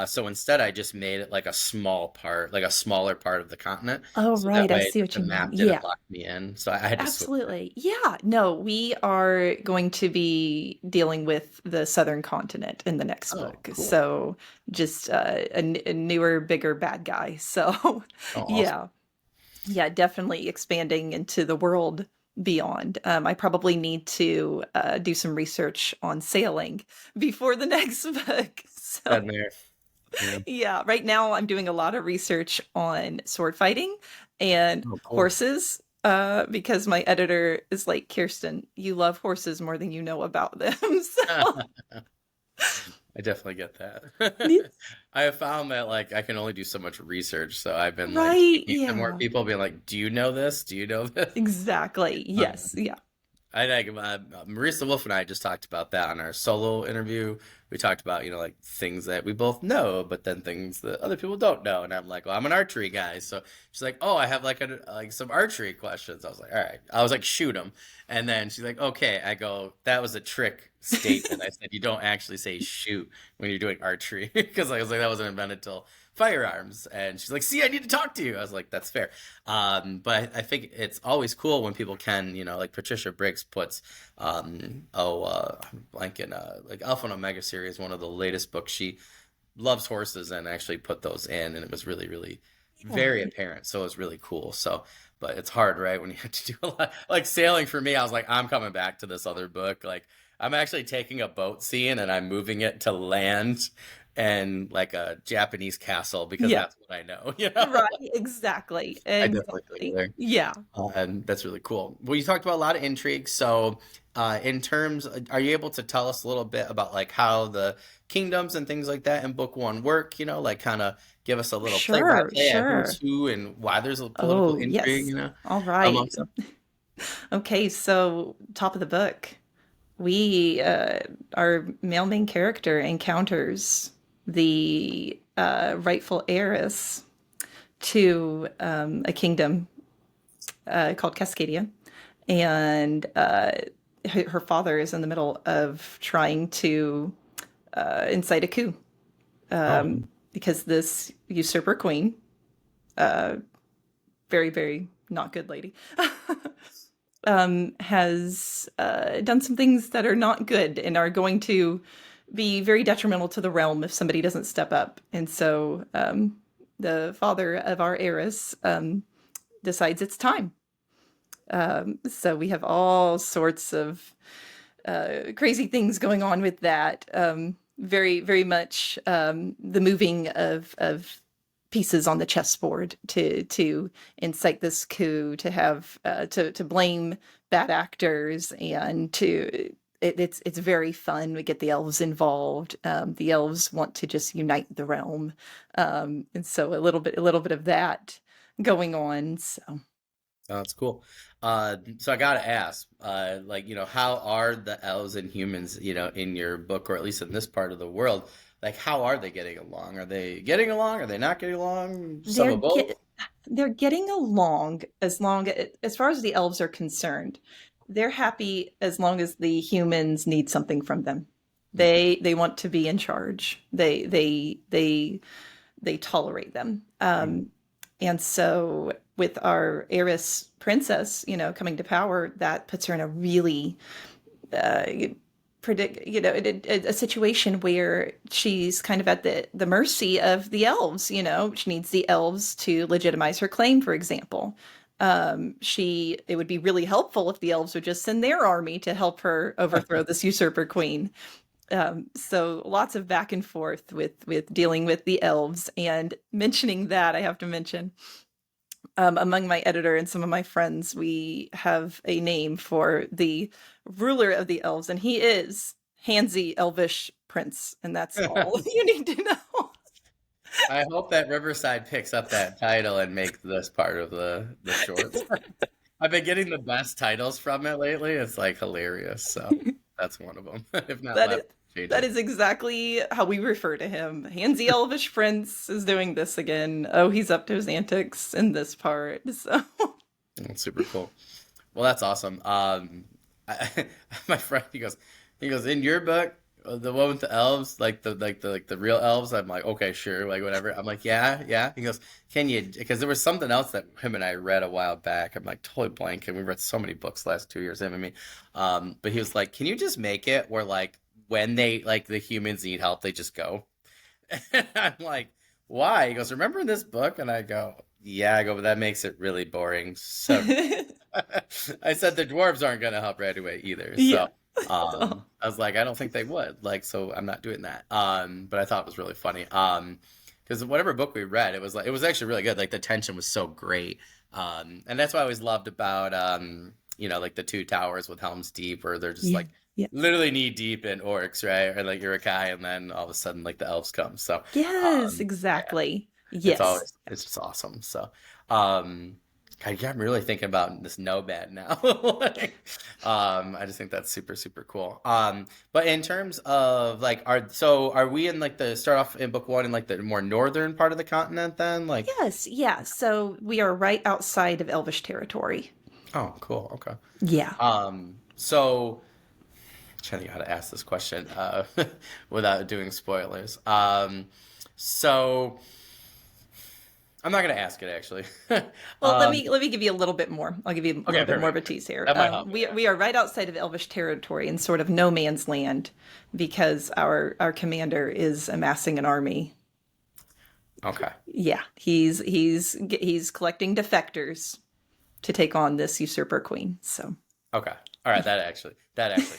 Speaker 1: So instead, I just made it like a small part, like a smaller part of the continent,
Speaker 2: Oh,
Speaker 1: so that
Speaker 2: right. I
Speaker 1: way
Speaker 2: see what
Speaker 1: the
Speaker 2: you mean.
Speaker 1: map didn't
Speaker 2: Yeah.
Speaker 1: lock me in. So I had to switch it.
Speaker 2: Absolutely. Yeah. No, we are going to be dealing with the southern continent in the next
Speaker 1: Oh,
Speaker 2: book.
Speaker 1: cool.
Speaker 2: So just a newer, bigger bad guy. So
Speaker 1: Oh, awesome.
Speaker 2: yeah. Yeah, definitely expanding into the world beyond. I probably need to do some research on sailing before the next book. So
Speaker 1: Been there. Yeah.
Speaker 2: yeah, right now I'm doing a lot of research on sword fighting and
Speaker 1: Oh, cool.
Speaker 2: horses, because my editor is like, Kirsten, you love horses more than you know about them. So,
Speaker 1: I definitely get
Speaker 2: yeah,
Speaker 1: that. I have found that like I can only do so much research, so I've been like
Speaker 2: right,
Speaker 1: speaking to more
Speaker 2: yeah,
Speaker 1: people, being like, "Do you know this? Do you know this?"
Speaker 2: exactly. Yes,
Speaker 1: Um,
Speaker 2: yeah,
Speaker 1: I think Marissa Wolf and I just talked about that on our solo interview. We talked about, like things that we both know, but then things that other people don't know. And I'm like, well, I'm an archery guy. So she's like, oh, I have like some archery questions. I was like, all right. I was like, shoot them. And then she's like, okay. I go, that was a trick statement. I said, you don't actually say shoot when you're doing archery because I was like, that wasn't invented till firearms. And she's like, see, I need to talk to you. I was like, that's fair. But I think it's always cool when people can, like Patricia Briggs puts, I'm blanking, like Alpha and Omega series, one of the latest books. She loves horses and actually put those in, and it was really, really very
Speaker 2: yeah.
Speaker 1: apparent. So it was really cool. So, but it's hard, right? When you have to do a lot, like sailing for me, I was like, I'm coming back to this other book. Like, I'm actually taking a boat scene and I'm moving it to land and like a Japanese castle because
Speaker 2: Yeah,
Speaker 1: that's what I know, you know?
Speaker 2: right, exactly,
Speaker 1: I definitely feel you
Speaker 2: exactly.
Speaker 1: there.
Speaker 2: Yeah,
Speaker 1: And that's really cool. Well, you talked about a lot of intrigue. So, in terms, are you able to tell us a little bit about like how the kingdoms and things like that in book one work? You know, like kind of give us a little play by
Speaker 2: sure,
Speaker 1: play at who's
Speaker 2: sure.
Speaker 1: who and why there's a political
Speaker 2: Oh,
Speaker 1: intrigue,
Speaker 2: yes.
Speaker 1: you know,
Speaker 2: All right.
Speaker 1: amongst them.
Speaker 2: Okay, so top of the book. We, our male main character encounters the rightful heiress to a kingdom called Cascadia, and her father is in the middle of trying to incite a coup
Speaker 1: Oh,
Speaker 2: because this usurper queen, very, very not good lady, has done some things that are not good and are going to be very detrimental to the realm if somebody doesn't step up. And so the father of our heiress decides it's time. So we have all sorts of crazy things going on with that. Very, very much the moving of pieces on the chessboard to incite this coup, to have to blame bad actors, and it's very fun. We get the elves involved. The elves want to just unite the realm, and so a little bit of that going on. So
Speaker 1: that's cool. So I gotta ask, like, how are the elves and humans, in your book, or at least in this part of the world, like, how are they getting along? Are they getting along? Are they not getting along? Some
Speaker 2: they're
Speaker 1: of both?
Speaker 2: get they're getting along as far as the elves are concerned. They're happy as long as the humans need something from them. They want to be in charge. They tolerate them. And so with our heiress princess, coming to power, that puts her in a really uh, a situation where she's kind of at the mercy of the elves. She needs the elves to legitimize her claim, for example. It would be really helpful if the elves would just send their army to help her overthrow this usurper queen. So lots of back and forth with dealing with the elves. And mentioning that, I have to mention, among my editor and some of my friends, we have a name for the ruler of the elves, and he is Hansi Elvish Prince, and that's all you need to know.
Speaker 1: I hope that Riverside picks up that title and makes this part of the shorts. I've been getting the best titles from it lately. It's like hilarious. So that's one of them. If not
Speaker 2: That
Speaker 1: left,
Speaker 2: is
Speaker 1: change
Speaker 2: that
Speaker 1: it.
Speaker 2: is exactly how we refer to him. Hansi Elvish Prince is doing this again. Oh, he's up to his antics in this part. So
Speaker 1: That's super cool. Well, that's awesome. My friend, he goes, in your book, the one with the elves, like the real elves. I'm like, okay, sure, like whatever. I'm like, yeah, yeah. He goes, can you? Because there was something else that him and I read a while back. I'm like totally blanking. We read so many books last 2 years, him and me. But he was like, can you just make it where like when they like the humans need help, they just go? And I'm like, why? He goes, remember in this book? And I go, yeah. I go, but that makes it really boring. So I said the dwarves aren't going to help right away either.
Speaker 2: yeah.
Speaker 1: So I was like, I don't think they would. Like, so I'm not doing that. But I thought it was really funny. Because whatever book we read, it was actually really good. Like the tension was so great. And that's what I always loved about like the Two Towers with Helm's Deep, where they're just
Speaker 2: Yeah.
Speaker 1: like
Speaker 2: Yeah.
Speaker 1: literally knee deep in orcs, right? Or like Urukai, and then all of a sudden like the elves come. So
Speaker 2: Yes,
Speaker 1: yeah,
Speaker 2: exactly. Yes.
Speaker 1: it's just awesome. So um God, yeah, I'm really thinking about this Nomad now. Like, I just think that's super, super cool. But in terms of like, are we in like the start off in book one in like the more northern part of the continent then? Like,
Speaker 2: Yes, yeah. So we are right outside of Elvish territory.
Speaker 1: oh, cool, okay.
Speaker 2: Yeah.
Speaker 1: So trying to think how to ask this question without doing spoilers. So I'm not gonna ask it actually.
Speaker 2: Well, let
Speaker 1: um,
Speaker 2: me let me give you a little bit more. I'll give you a
Speaker 1: okay,
Speaker 2: little bit more of
Speaker 1: perfect,
Speaker 2: a
Speaker 1: perfect.
Speaker 2: tease here.
Speaker 1: That might help me.
Speaker 2: We we are right outside of Elvish territory in sort of no man's land because our commander is amassing an army.
Speaker 1: Yeah. Okay.
Speaker 2: Yeah, he's collecting defectors to take on this usurper queen. So
Speaker 1: Okay. All right. That actually helps.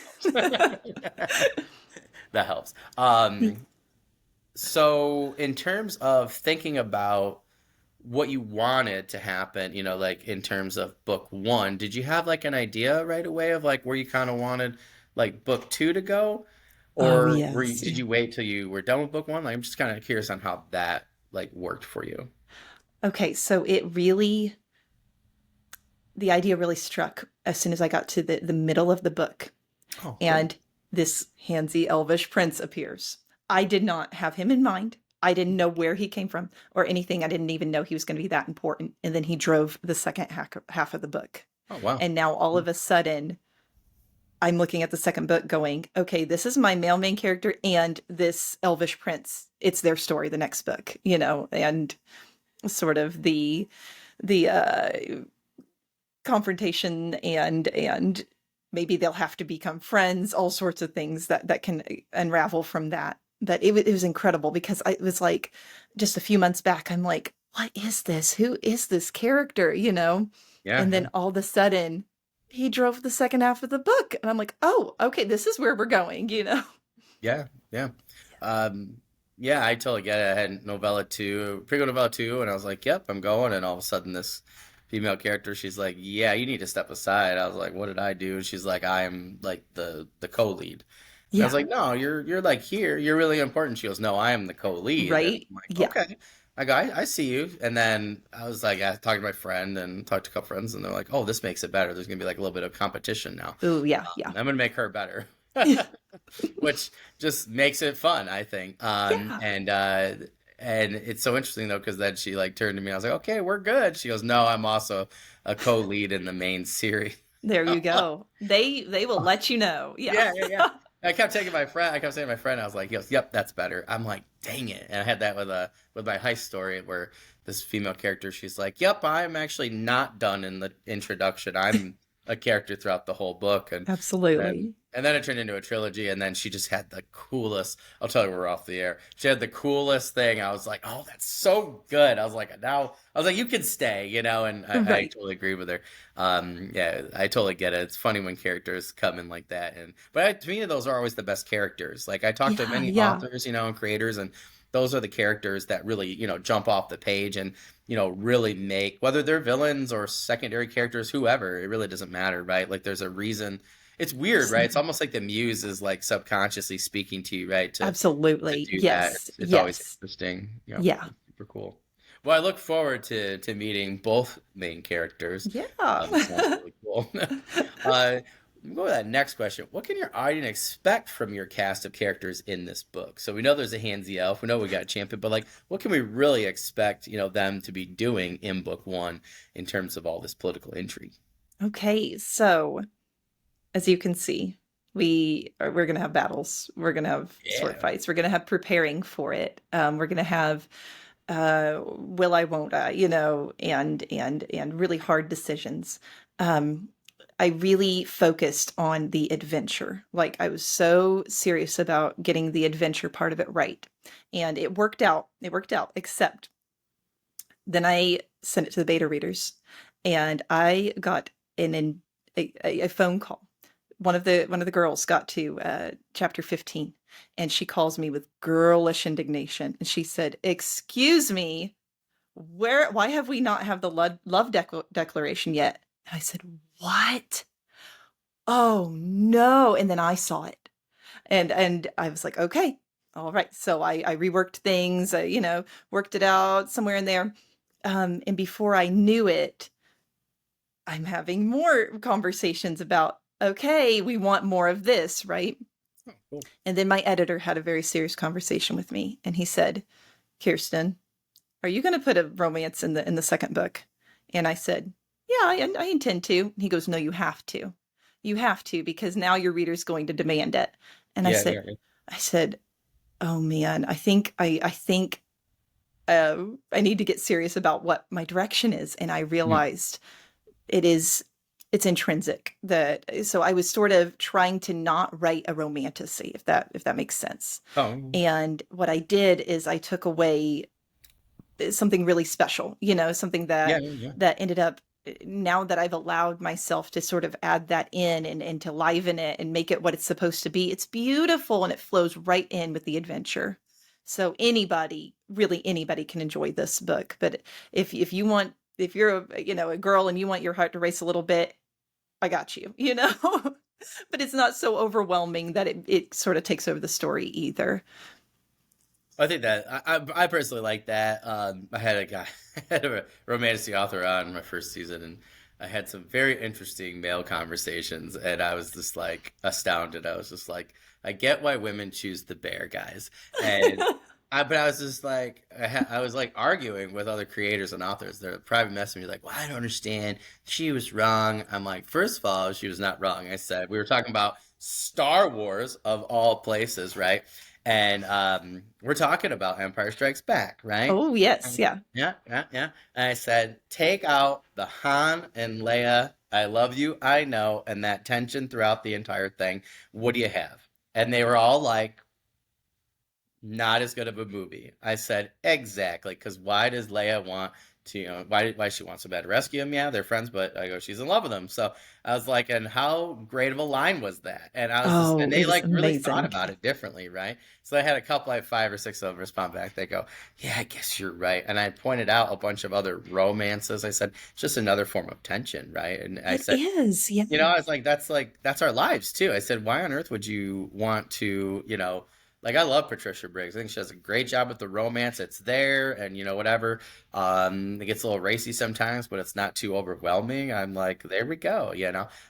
Speaker 1: That helps. So, in terms of thinking about what you wanted to happen, like in terms of book one, did you have like an idea right away of like where you kind of wanted like book two to go?
Speaker 2: Oh,
Speaker 1: Or
Speaker 2: yes.
Speaker 1: did you wait till you were done with book one? Like, I'm just kind of curious on how that like worked for you.
Speaker 2: Okay, so the idea really struck as soon as I got to the middle of the book,
Speaker 1: Oh, cool.
Speaker 2: and this handsy elvish prince appears. I did not have him in mind. I didn't know where he came from or anything. I didn't even know he was going to be that important. And then he drove the second half of the book.
Speaker 1: Oh, wow.
Speaker 2: And now all of a sudden, I'm looking at the second book going, okay, this is my male main character and this elvish prince. It's their story, the next book, and sort of the confrontation and maybe they'll have to become friends, all sorts of things that can unravel from that. But it was incredible because it was like just a few months back, I'm like, what is this? Who is this character?
Speaker 1: Yeah,
Speaker 2: And
Speaker 1: yeah.
Speaker 2: then all of a sudden, he drove the second half of the book. And I'm like, oh, okay, this is where we're going.
Speaker 1: Yeah, yeah. Um, yeah, I totally get it. I had novella two, prequel novella two, and I was like, yep, I'm going. And all of a sudden, this female character, she's like, yeah, you need to step aside. I was like, what did I do? And she's like, I am like the co-lead. And I was
Speaker 2: Yeah,
Speaker 1: like, no, you're like here, you're really important. She goes, no, I am the co-lead. And
Speaker 2: right?
Speaker 1: I'm like,
Speaker 2: Yeah.
Speaker 1: okay. I go, I see you. And then I was like, I talked to my friend and talked to a couple friends, and they're like, oh, this makes it better. There's gonna be like a little bit of competition now.
Speaker 2: Oh, yeah, yeah.
Speaker 1: I'm gonna make her better. Which just makes it fun, I think.
Speaker 2: Yeah.
Speaker 1: And it's so interesting though, because then she like turned to me. I was like, "Okay, we're good." She goes, "No, I'm also a co-lead in the main series."
Speaker 2: There you go. They will let you know. Yeah.
Speaker 1: Yeah, yeah, yeah. I kept taking my friend. I kept saying to my friend, I was like, "Yes, yep, that's better." I'm like, "Dang it!" And I had that with my heist story where this female character, she's like, "Yep, I'm actually not done in the introduction. I'm a character throughout the whole book."
Speaker 2: Absolutely.
Speaker 1: And then it turned into a trilogy, and then she just had the coolest. I'll tell you, we're off the air. She had the coolest thing. I was like, "Oh, that's so good." I was like, "Now," I was like, "You can stay," and I
Speaker 2: Right.
Speaker 1: totally agree with her. Yeah, I totally get it. It's funny when characters come in like that, but to me, those are always the best characters. Like I talk to
Speaker 2: Yeah,
Speaker 1: many
Speaker 2: yeah.
Speaker 1: authors, and creators, and those are the characters that really, jump off the page and really make whether they're villains or secondary characters, whoever. It really doesn't matter, right? Like there's a reason it's weird, right? It's
Speaker 2: Absolutely.
Speaker 1: almost like the muse is like subconsciously speaking to you, right? To
Speaker 2: Absolutely.
Speaker 1: do that.
Speaker 2: Yes.
Speaker 1: It's always
Speaker 2: Yes.
Speaker 1: interesting.
Speaker 2: Yeah.
Speaker 1: It's super cool. Well, I look forward to meeting both main characters.
Speaker 2: Yeah.
Speaker 1: Sounds really cool. uh, go to that next question. What can your audience expect from your cast of characters in this book? So we know there's a handsy elf. We know we got a champion, but like, what can we really expect, them to be doing in book one in terms of all this political intrigue?
Speaker 2: Okay. So, as you can see, we're going to have battles. We're going to have sword
Speaker 1: Yeah.
Speaker 2: fights. We're going to have preparing for it. We're going to have will I, won't I, and really hard decisions. Um, I really focused on the adventure. Like I was so serious about getting the adventure part of it right. And it worked out. It worked out, except then I sent it to the beta readers and I got a phone call. One of the girls got to chapter 15 and she calls me with girlish indignation and she said, "Excuse me, why have we not have the love declaration yet?" And I said, "What? Oh no." And then I saw it. And I was like, "Okay. All right." So I reworked things, worked it out somewhere in there. And before I knew it, I'm having more conversations about, okay, we want more of this, right?
Speaker 1: Oh, cool.
Speaker 2: And then my editor had a very serious conversation with me and he said, "Kiersten, are you going to put a romance in the second book?" And I said, "Yeah, I intend to." And he goes, "No, you have to. You have to because now your reader's going to demand it." And I
Speaker 1: Yeah,
Speaker 2: said,
Speaker 1: yeah, yeah.
Speaker 2: I said, "Oh man, I think I need to get serious about what my direction is." And I
Speaker 1: Mhm.
Speaker 2: realized it is it's intrinsic that so I was sort of trying to not write a romantasy, if that makes sense.
Speaker 1: Oh,
Speaker 2: And what I did is I took away something really special, something
Speaker 1: yeah,
Speaker 2: that
Speaker 1: yeah, yeah.
Speaker 2: that ended up now that I've allowed myself to sort of add that in and to liven it and make it what it's supposed to be, it's beautiful and it flows right in with the adventure. So anybody, really anybody can enjoy this book. But if you want, if you're a, a girl and you want your heart to race a little bit, I got you, but it's not so overwhelming that it sort of takes over the story either.
Speaker 1: I think that I personally like that. I had a guy, I had a romantic author on my first season, and I had some very interesting male conversations, and I was just like astounded. I was just like, I get why women choose the bear guys, and but I was just like, I was like arguing with other creators and authors. They're private messaging me like, well, I don't understand. She was wrong. I'm like, first of all, she was not wrong. I said we were talking about Star Wars of all places, right? And we're talking about Empire Strikes Back, right?
Speaker 2: Oh, yes, yeah.
Speaker 1: Yeah, yeah, yeah. And I said, take out the Han and Leia, I love you, I know, and that tension throughout the entire thing. What do you have? And they were all like, not as good of a movie. I said, exactly, because why does Leia want to, why she wants so bad to rescue him? Yeah, they're friends, but I go, she's in love with him. So I was like, and how great of a line was that? And I was just, and
Speaker 2: Oh,
Speaker 1: they
Speaker 2: it was
Speaker 1: like really thought
Speaker 2: amazing.
Speaker 1: about it differently, right? So I had a couple, like 5 or 6 of them respond back. They go, yeah, I guess you're right. And I pointed out a bunch of other romances. I said, it's just another form of tension, right? And I
Speaker 2: It
Speaker 1: said,
Speaker 2: is, yeah.
Speaker 1: I was like that's our lives too. I said, why on earth would you want to, like I love Patricia Briggs. I think she does a great job with the romance. It's there, and whatever. It gets a little racy sometimes, but it's not too overwhelming. I'm like, there we go.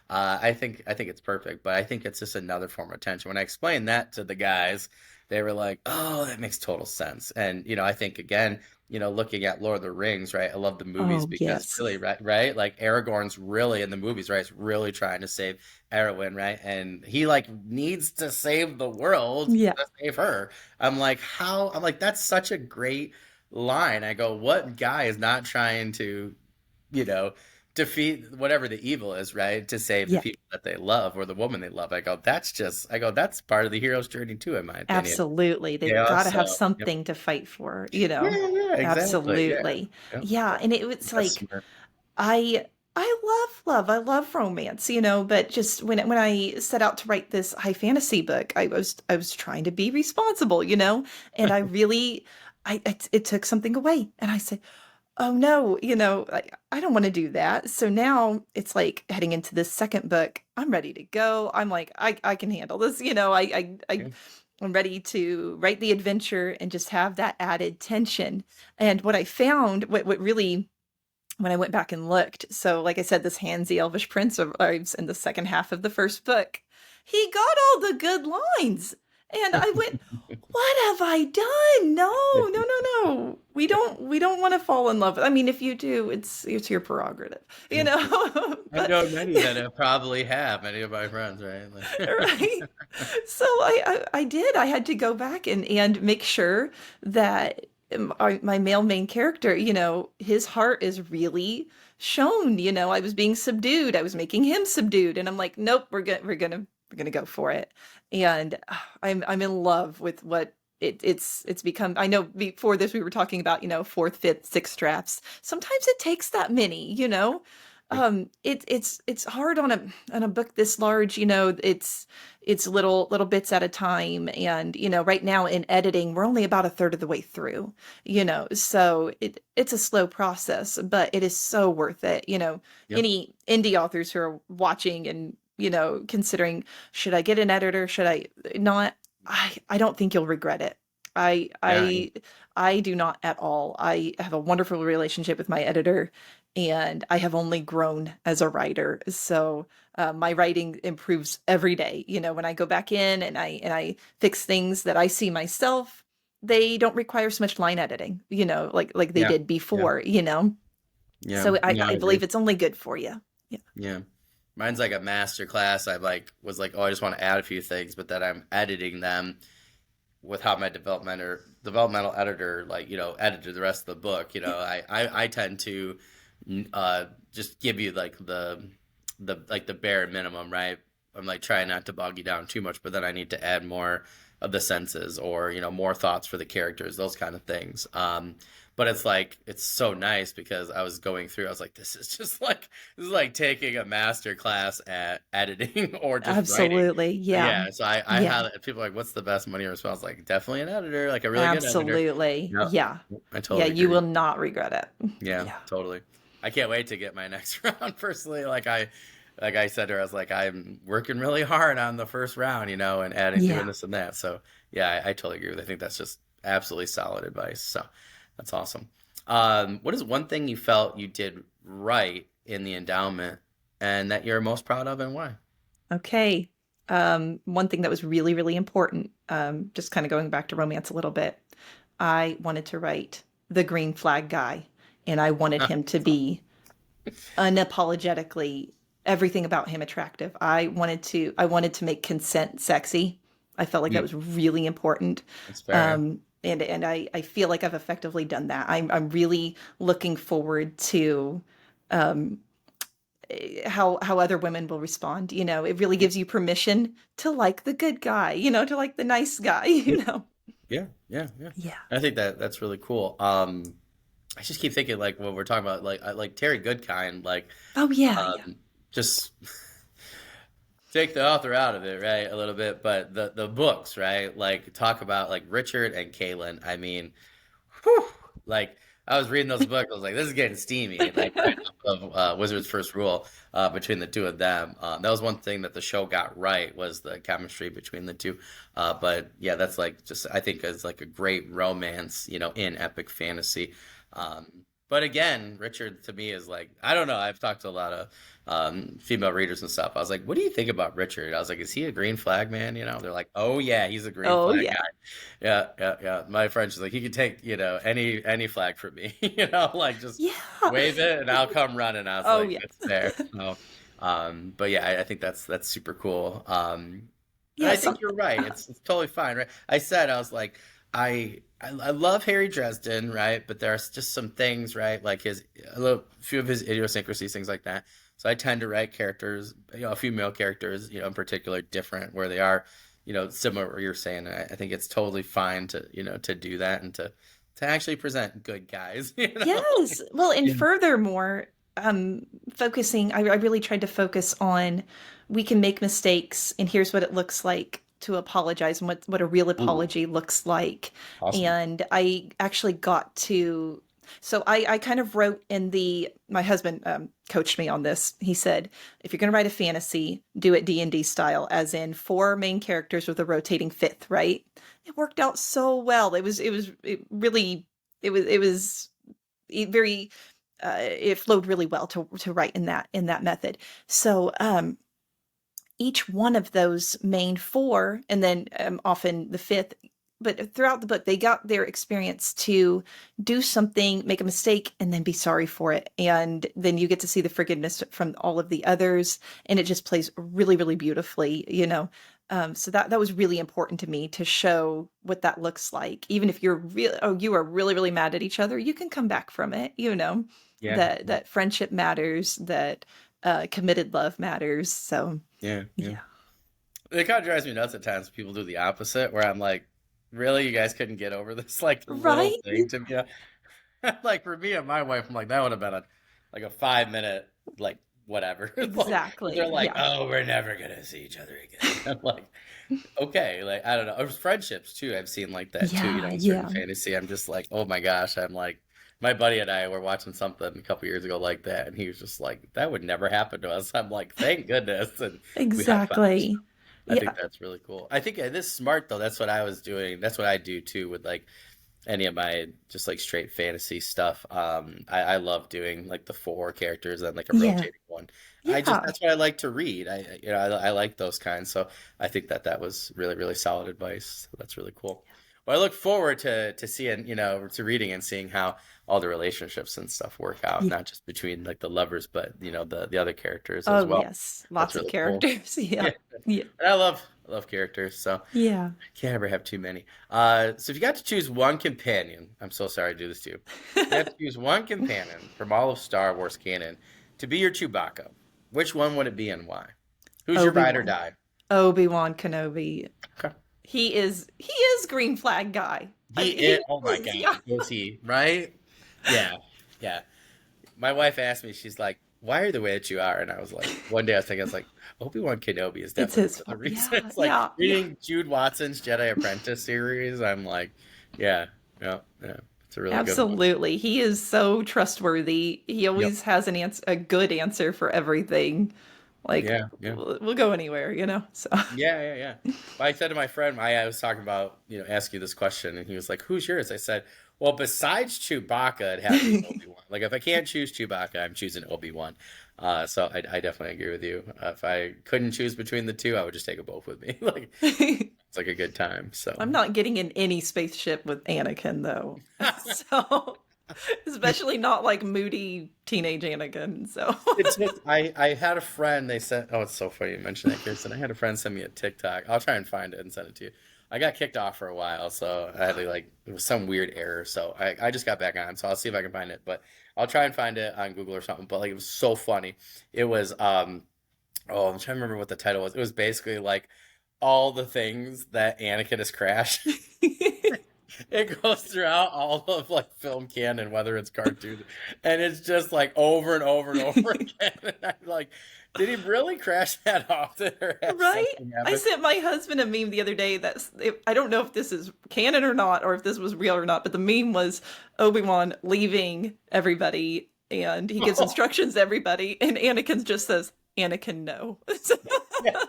Speaker 1: I think it's perfect, but I think it's just another form of tension. When I explained that to the guys, they were like, oh, that makes total sense. And I think again, looking at Lord of the Rings, right? I love the movies
Speaker 2: Oh,
Speaker 1: because
Speaker 2: yes.
Speaker 1: really, right? Like Aragorn's really in the movies, right? Is really trying to save Arwen, right? And he like needs to save the world
Speaker 2: Yeah,
Speaker 1: to save her. I'm like, how? I'm like, that's such a great line. I go, what guy is not trying to, you know, defeat whatever the evil is, right? To save the
Speaker 2: yeah.
Speaker 1: people that they love or the woman they love. I go, that's part of the hero's journey too, in my opinion.
Speaker 2: Absolutely. They've
Speaker 1: Yeah.
Speaker 2: got to
Speaker 1: So,
Speaker 2: have
Speaker 1: yep.
Speaker 2: something to fight for,
Speaker 1: Yeah, yeah, exactly. Yeah.
Speaker 2: Absolutely.
Speaker 1: Yep.
Speaker 2: Yeah,
Speaker 1: Yep.
Speaker 2: and it was
Speaker 1: That's
Speaker 2: like
Speaker 1: smart.
Speaker 2: I love romance, but just when I set out to write this high fantasy book, I was trying to be responsible, and I really it took something away, and I said, "Oh no, I don't want to do that." So now it's like heading into this second book, I'm ready to go. I'm like, I can handle this,
Speaker 1: Yeah.
Speaker 2: I'm ready to write the adventure and just have that added tension. And what I found, what really when I went back and looked. So, like I said, this handsy elvish prince arrives in the second half of the first book. He got all the good lines. And I went, what have I done? No, no, no, no. We don't want to fall in love. I mean, if you do, it's your prerogative,
Speaker 1: Yeah. I've
Speaker 2: But
Speaker 1: known many that have probably have, many of my friends, right?
Speaker 2: right. So I did. I had to go back and make sure that my male main character, his heart is really shown. I was being subdued. I was making him subdued, and I'm like, nope, we're gonna go for it. And I'm in love with what it's become. I know before this we were talking about, fourth, fifth, sixth drafts. Sometimes it takes that many. It's hard on a book this large, it's little bits at a time. And right now in editing we're only about a third of the way through, so it's a slow process, but it is so worth it.
Speaker 1: Yep.
Speaker 2: Any indie authors who are watching and considering, should I get an editor, should I not, I don't think you'll regret it. I
Speaker 1: Yeah.
Speaker 2: I I do not at all. I have a wonderful relationship with my editor, and I have only grown as a writer. So my writing improves every day. When I go back in and I fix things that I see myself, they don't require so much line editing. Like they
Speaker 1: Yeah.
Speaker 2: did
Speaker 1: Yeah.
Speaker 2: before.
Speaker 1: Yeah.
Speaker 2: So
Speaker 1: No, I
Speaker 2: I
Speaker 1: agree.
Speaker 2: believe it's only good for you. Yeah.
Speaker 1: Yeah. Mine's like a master class. I like was like, oh, I just want to add a few things, but then I'm editing them with how my developmental editor like edited the rest of the book. I tend to just give you like the bare minimum, right? I'm like trying not to bog you down too much, but then I need to add more of the senses, or more thoughts for the characters, those kind of things. But it's like it's so nice because I was going through, I was like, this is like taking a master class at editing or just writing.
Speaker 2: Absolutely. Yeah.
Speaker 1: Yeah, so I
Speaker 2: Yeah.
Speaker 1: have people are like, what's the best money response? Like, definitely an editor, like a really good editor.
Speaker 2: Absolutely.
Speaker 1: Yep,
Speaker 2: Yeah.
Speaker 1: I
Speaker 2: Yeah,
Speaker 1: totally
Speaker 2: you
Speaker 1: agree.
Speaker 2: will not regret it.
Speaker 1: Yeah,
Speaker 2: Yeah.
Speaker 1: totally. I can't wait to get my next round personally. Like I said to her, I was like, I'm working really hard on the first round, and adding, doing
Speaker 2: Yeah.
Speaker 1: this and that. So yeah, I totally agree with. I think that's just absolutely solid advice. So that's awesome. What is one thing you felt you did right in the endowment and that you're most proud of, and why?
Speaker 2: Okay. One thing that was really, really important, just kind of going back to romance a little bit, I wanted to write the green flag guy, and I wanted him to be unapologetically everything about him attractive. I wanted to make consent sexy. I felt like that
Speaker 1: Mm,
Speaker 2: was really important.
Speaker 1: that's fair.
Speaker 2: And I feel like I've effectively done that. I'm really looking forward to how other women will respond. It really
Speaker 1: Yeah,
Speaker 2: gives you permission to like the good guy, to like the nice guy,
Speaker 1: yeah,
Speaker 2: you know.
Speaker 1: yeah, yeah, yeah.
Speaker 2: Yeah.
Speaker 1: I think that's really cool. I just keep thinking like when we're talking about like Terry Goodkind, like
Speaker 2: Oh yeah, yeah.
Speaker 1: um, just take the author out of it, right, a little bit, but the books, right, like talk about like Richard and Caitlin. I mean, whew, like I was reading those books, I was like, this is getting steamy, like right off of Wizard's First Rule, between the two of them. That was one thing that the show got right was the chemistry between the two. But yeah, that's like just I think is like a great romance, in epic fantasy. But again, Richard to me is like I don't know. I've talked to a lot of female readers and stuff. I was like, "What do you think about Richard?" I was like, "Is he a green flag man?" They're like, "Oh yeah, he's a green
Speaker 2: Oh
Speaker 1: flag
Speaker 2: yeah.
Speaker 1: guy." Yeah, yeah, yeah. My friend, she's like, "He could take any flag from me, like just
Speaker 2: Yeah.
Speaker 1: wave it and I'll come running." I was
Speaker 2: Oh
Speaker 1: like,
Speaker 2: yeah.
Speaker 1: "That's fair." So, but yeah, I think that's super cool. And
Speaker 2: Yeah,
Speaker 1: I think you're right.
Speaker 2: uh,
Speaker 1: It's totally fine, right? I was like, I love Harry Dresden, right? But there's just some things, right? Like a few of his idiosyncrasies, things like that. So I tend to write characters, a few male characters, in particular, different where they are, similar to what you're saying. I think it's totally fine to, to do that and to actually present good guys,
Speaker 2: yes. Well, and
Speaker 1: Yeah.
Speaker 2: furthermore, I really tried to focus on we can make mistakes, and here's what it looks like to apologize and what a real
Speaker 1: Ooh,
Speaker 2: apology looks like.
Speaker 1: awesome.
Speaker 2: And I actually got to, so I kind of wrote in my husband coached me on this. He said, if you're going to write a fantasy, do it D&D style, as in four main characters with a rotating fifth, right? It worked out so well. It really, it was very it flowed really well to write in that method. So each one of those main four, and then often the fifth, but throughout the book, they got their experience to do something, make a mistake, and then be sorry for it. And then you get to see the forgiveness from all of the others, and it just plays really, really beautifully. So that was really important to me to show what that looks like. Even if you are really, really mad at each other, you can come back from it.
Speaker 1: Yeah,
Speaker 2: That friendship matters, that committed love matters. So
Speaker 1: yeah, yeah.
Speaker 2: yeah.
Speaker 1: It kind of drives me nuts at times. People do the opposite, where I'm like, really, you guys couldn't get over this like little
Speaker 2: Right?
Speaker 1: thing to me. Like for me and my wife, I'm like, that would have been like a 5 minute like whatever. Like they're
Speaker 2: Exactly.
Speaker 1: like,
Speaker 2: Yeah.
Speaker 1: oh, we're never gonna see each other again. I'm like, okay, like I don't know. Or friendships too. I've seen like that too.
Speaker 2: Yeah,
Speaker 1: In certain
Speaker 2: yeah.
Speaker 1: fantasy, I'm just like, oh my gosh. I'm like, my buddy and I were watching something a couple years ago like that, and he was just like, that would never happen to us. I'm like, thank goodness, and we high five.
Speaker 2: Exactly.
Speaker 1: I think
Speaker 2: Yeah.
Speaker 1: that's really cool. I think this is smart though. That's what I was doing. That's what I do too with like any of my just like straight fantasy stuff. I love doing like the four characters and like a
Speaker 2: Yeah.
Speaker 1: rotating one.
Speaker 2: Yeah.
Speaker 1: That's what I like to read. I like those kinds. So I think that was really really solid advice. So that's really cool. Well, I look forward to seeing to reading and seeing how all the relationships and stuff work out,
Speaker 2: Yeah.
Speaker 1: not just between like the lovers, but the other characters as
Speaker 2: Oh,
Speaker 1: well.
Speaker 2: yes.
Speaker 1: That's
Speaker 2: Lots of
Speaker 1: really cool.
Speaker 2: characters. Yeah.
Speaker 1: Yeah.
Speaker 2: Yeah.
Speaker 1: And I love characters, so
Speaker 2: Yeah.
Speaker 1: can't ever have too many. So if you got to choose one companion, I'm so sorry to do this to you. If you had to choose one companion from all of Star Wars canon to be your Chewbacca, which one would it be and why? Who's your ride or
Speaker 2: Obi-Wan.
Speaker 1: die?
Speaker 2: Obi-Wan Kenobi.
Speaker 1: Okay.
Speaker 2: he is green flag guy. I
Speaker 1: He
Speaker 2: mean,
Speaker 1: is.
Speaker 2: he
Speaker 1: Oh my
Speaker 2: is.
Speaker 1: God,
Speaker 2: Yeah.
Speaker 1: was he right? Yeah, yeah. My wife asked me, she's like, "Why are the way that you are?" And I was like, one day I was thinking, I was like, Obi-Wan Kenobi is
Speaker 2: It's
Speaker 1: definitely
Speaker 2: his
Speaker 1: one of the
Speaker 2: fault.
Speaker 1: reasons.
Speaker 2: Yeah,
Speaker 1: It's like
Speaker 2: yeah, yeah.
Speaker 1: reading Jude Watson's Jedi Apprentice series. I'm like, yeah, yeah, yeah. It's a really good one.
Speaker 2: Absolutely. He is so trustworthy. He
Speaker 1: Yep.
Speaker 2: always has a good answer for everything. Like
Speaker 1: Yeah, yeah.
Speaker 2: we'll go anywhere, you know. So
Speaker 1: Yeah, yeah, yeah. But I said to my friend, I was talking about, ask you this question, and he was like, "Who's yours?" I said, "Well, besides Chewbacca, it'd have to be Obi-Wan. Like, if I can't choose Chewbacca, I'm choosing Obi-Wan." So I definitely agree with you. If I couldn't choose between the two, I would just take them both with me. Like, it's like a good time. So,
Speaker 2: I'm not getting in any spaceship with Anakin though. So especially not like moody teenage Anakin. So
Speaker 1: it's just I had a friend. They sent. Oh, it's so funny you mentioned that, Kirsten. I had a friend send me a TikTok. I'll try and find it and send it to you. I got kicked off for a while, so I had to like it was some weird error. So I just got back on. So I'll see if I can find it. But I'll try and find it on Google or something. But like it was so funny. It was oh, I'm trying to remember what the title was. It was basically like all the things that Anakin has crashed. It goes throughout all of like film canon, whether it's cartoon, and it's just like over and over and over again. And I'm like, did he really crash that often, or has
Speaker 2: right?
Speaker 1: something
Speaker 2: I
Speaker 1: happened?
Speaker 2: sent my husband a meme the other day I don't know if this is canon or not, or if this was real or not, but the meme was Obi-Wan leaving everybody and he gives instructions to everybody, and Anakin just says, Anakin, no.
Speaker 1: Yeah,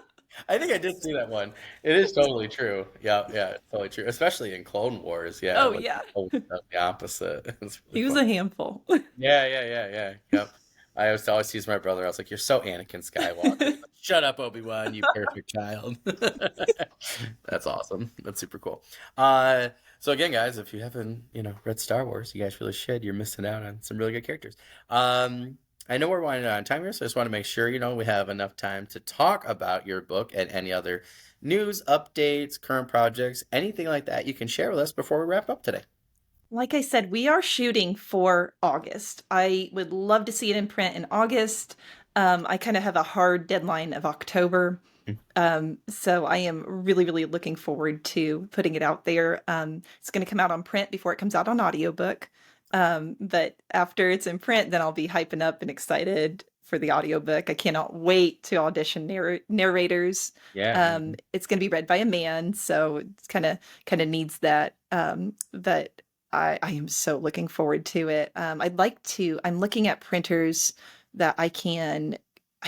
Speaker 1: I think I did see that one. It is totally true. Yeah, yeah, it's totally true. Especially in Clone Wars. Yeah,
Speaker 2: Oh,
Speaker 1: when
Speaker 2: yeah.
Speaker 1: the opposite. It's really
Speaker 2: He was
Speaker 1: funny.
Speaker 2: a handful.
Speaker 1: Yeah, yeah, yeah, yeah. Yep. I used to always tease my brother. I was like, "You're so Anakin Skywalker." He's like, "Shut up, Obi-Wan, you perfect child." That's awesome. That's super cool. So again, guys, if you haven't, read Star Wars, you guys really should. You're missing out on some really good characters. I know we're winding on time here, so I just want to make sure, we have enough time to talk about your book and any other news, updates, current projects, anything like that you can share with us before we wrap up today.
Speaker 2: Like I said, we are shooting for August. I would love to see it in print in August. I kind of have a hard deadline of October. So I am really, really looking forward to putting it out there. It's going to come out on print before it comes out on audiobook. But after it's in print, then I'll be hyping up and excited for the audiobook. I cannot wait to audition narrators.
Speaker 1: Yeah.
Speaker 2: It's going to be read by a man, so it's kind of needs that. But I am so looking forward to it. I'm looking at printers that I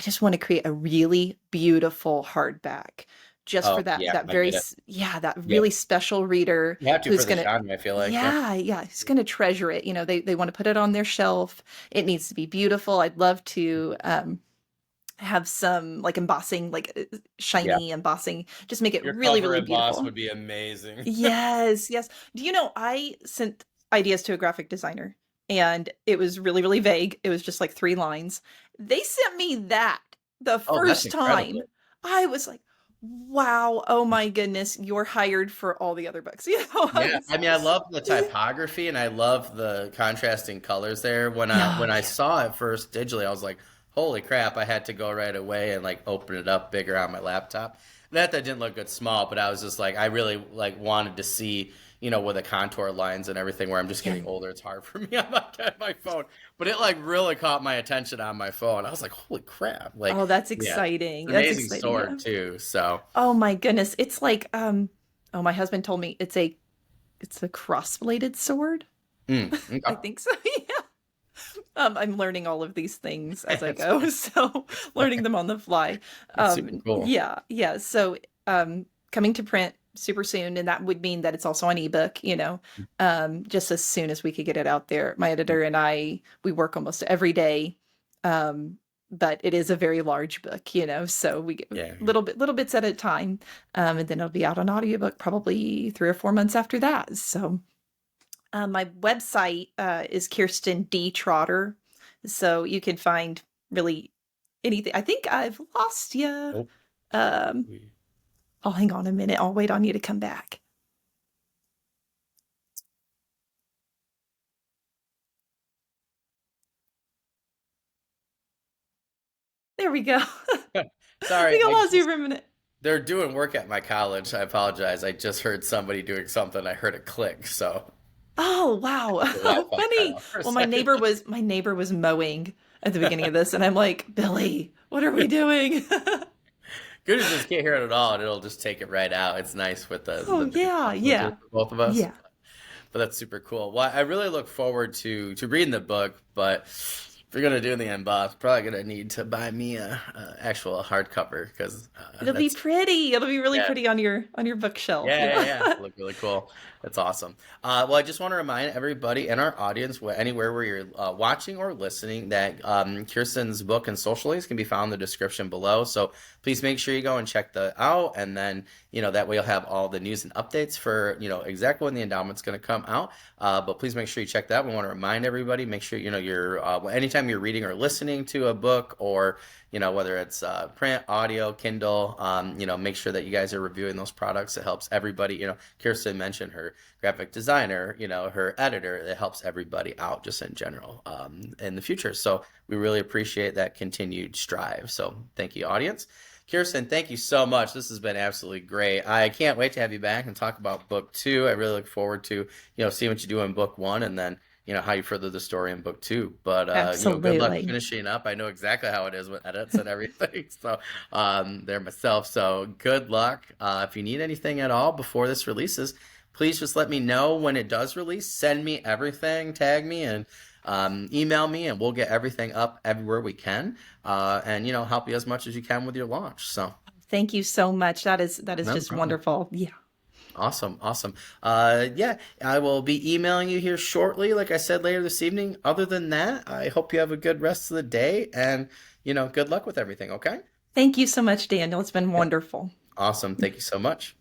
Speaker 2: just want to create a really beautiful hardback just for
Speaker 1: Oh,
Speaker 2: that
Speaker 1: yeah,
Speaker 2: that
Speaker 1: I get it.
Speaker 2: yeah, that
Speaker 1: Yep.
Speaker 2: really special reader
Speaker 1: You have to for
Speaker 2: who's
Speaker 1: the
Speaker 2: gonna
Speaker 1: genre, I feel like. Yeah.
Speaker 2: yeah, yeah, who's gonna treasure it. They want to put it on their shelf. It needs to be beautiful. I'd love to have some like embossing, like
Speaker 1: Yeah.
Speaker 2: shiny embossing, just make it
Speaker 1: Your
Speaker 2: really,
Speaker 1: cover
Speaker 2: really
Speaker 1: emboss
Speaker 2: beautiful.
Speaker 1: would be amazing.
Speaker 2: Yes, yes. Do you know I sent ideas to a graphic designer and it was really, really vague. It was just like 3 lines. They sent me that the
Speaker 1: Oh, that's
Speaker 2: first time.
Speaker 1: incredible.
Speaker 2: I was like, wow, oh my goodness, you're hired for all the other books.
Speaker 1: Yeah, I mean, I love the typography and I love the contrasting colors there. When I
Speaker 2: Yeah,
Speaker 1: when I
Speaker 2: yeah.
Speaker 1: saw it first digitally, I was like, "Holy crap!" I had to go right away and like open it up bigger on my laptop. That didn't look good small, but I was just like, I really like wanted to see, with the contour lines and everything. Where I'm just
Speaker 2: Yeah.
Speaker 1: getting older, it's hard for me on my phone. But it like really caught my attention on my phone. I was like, "Holy crap!" Like,
Speaker 2: Oh, that's
Speaker 1: yeah,
Speaker 2: exciting.
Speaker 1: it's an
Speaker 2: That's
Speaker 1: amazing
Speaker 2: exciting. Yeah.
Speaker 1: sword too. So,
Speaker 2: Oh my goodness. It's like oh, my husband told me it's a cross-bladed sword. I
Speaker 1: okay.
Speaker 2: think so. Yeah. I'm learning all of these things as I
Speaker 1: That's
Speaker 2: go, so learning them on the fly.
Speaker 1: That's super cool.
Speaker 2: Yeah, yeah. So, coming to print super soon, and that would mean that it's also on ebook, just as soon as we could get it out there. My editor and I, we work almost every day, but it is a very large book, so we get
Speaker 1: Yeah.
Speaker 2: little bits at a time, and then it'll be out on audiobook probably 3 or 4 months after that. So. My website is Kiersten D Trotter, so you can find really anything. I think I've lost you.
Speaker 1: Oh,
Speaker 2: Um, oh, hang on a minute. I'll wait on you to come back. There we go. I
Speaker 1: sorry.
Speaker 2: think I lost you for a minute.
Speaker 1: They're doing work at my college. I apologize. I just heard somebody doing something. I heard a click, so
Speaker 2: Oh, wow.
Speaker 1: the Wi-Fi cut
Speaker 2: Funny.
Speaker 1: off for a
Speaker 2: Well,
Speaker 1: second.
Speaker 2: my neighbor was mowing at the beginning of this, and I'm like, Billy, what are we doing?
Speaker 1: Good as just can't hear it at all, and it'll just take it right out. It's nice with the
Speaker 2: Oh,
Speaker 1: big
Speaker 2: yeah,
Speaker 1: monitor
Speaker 2: yeah,
Speaker 1: for both of us.
Speaker 2: yeah.
Speaker 1: But that's super cool. Well, I really look forward to reading the book, but if you're gonna do the unbox, probably gonna need to buy me a actual hardcover because
Speaker 2: It'll be
Speaker 1: that's
Speaker 2: pretty. It'll be really
Speaker 1: yeah.
Speaker 2: pretty on your bookshelf, you
Speaker 1: Yeah, yeah,
Speaker 2: know.
Speaker 1: yeah. Look really cool. That's awesome. Well, I just want to remind everybody in our audience, anywhere where you're watching or listening, that Kirsten's book and social links can be found in the description below. So please make sure you go and check that out, and then that way you'll have all the news and updates for exactly when the endowment's going to come out. But please make sure you check that. We want to remind everybody, make sure you're anytime you're reading or listening to a book, or whether it's print, audio, Kindle, make sure that you guys are reviewing those products. It helps everybody. Kirsten mentioned her graphic designer, her editor. It helps everybody out just in general in the future. So we really appreciate that continued strive. So thank you, audience. Kiersten, thank you so much. This has been absolutely great. I can't wait to have you back and talk about book two. I really look forward to, seeing what you do in book one, and then how you further the story in book two. But good luck
Speaker 2: Absolutely.
Speaker 1: finishing up. I know exactly how it is with edits and everything. So there myself. So good luck. If you need anything at all before this releases, please just let me know when it does release. Send me everything, tag me, and email me, and we'll get everything up everywhere we can, and help you as much as you can with your launch. So
Speaker 2: Thank you so much. That is
Speaker 1: no
Speaker 2: just
Speaker 1: problem.
Speaker 2: wonderful. Yeah.
Speaker 1: Awesome, awesome. Yeah, I will be emailing you here shortly, like I said, later this evening. Other than that, I hope you have a good rest of the day, and good luck with everything. Okay?
Speaker 2: Thank you so much, Daniel. It's been
Speaker 1: Yep.
Speaker 2: wonderful.
Speaker 1: Awesome. Thank you so much.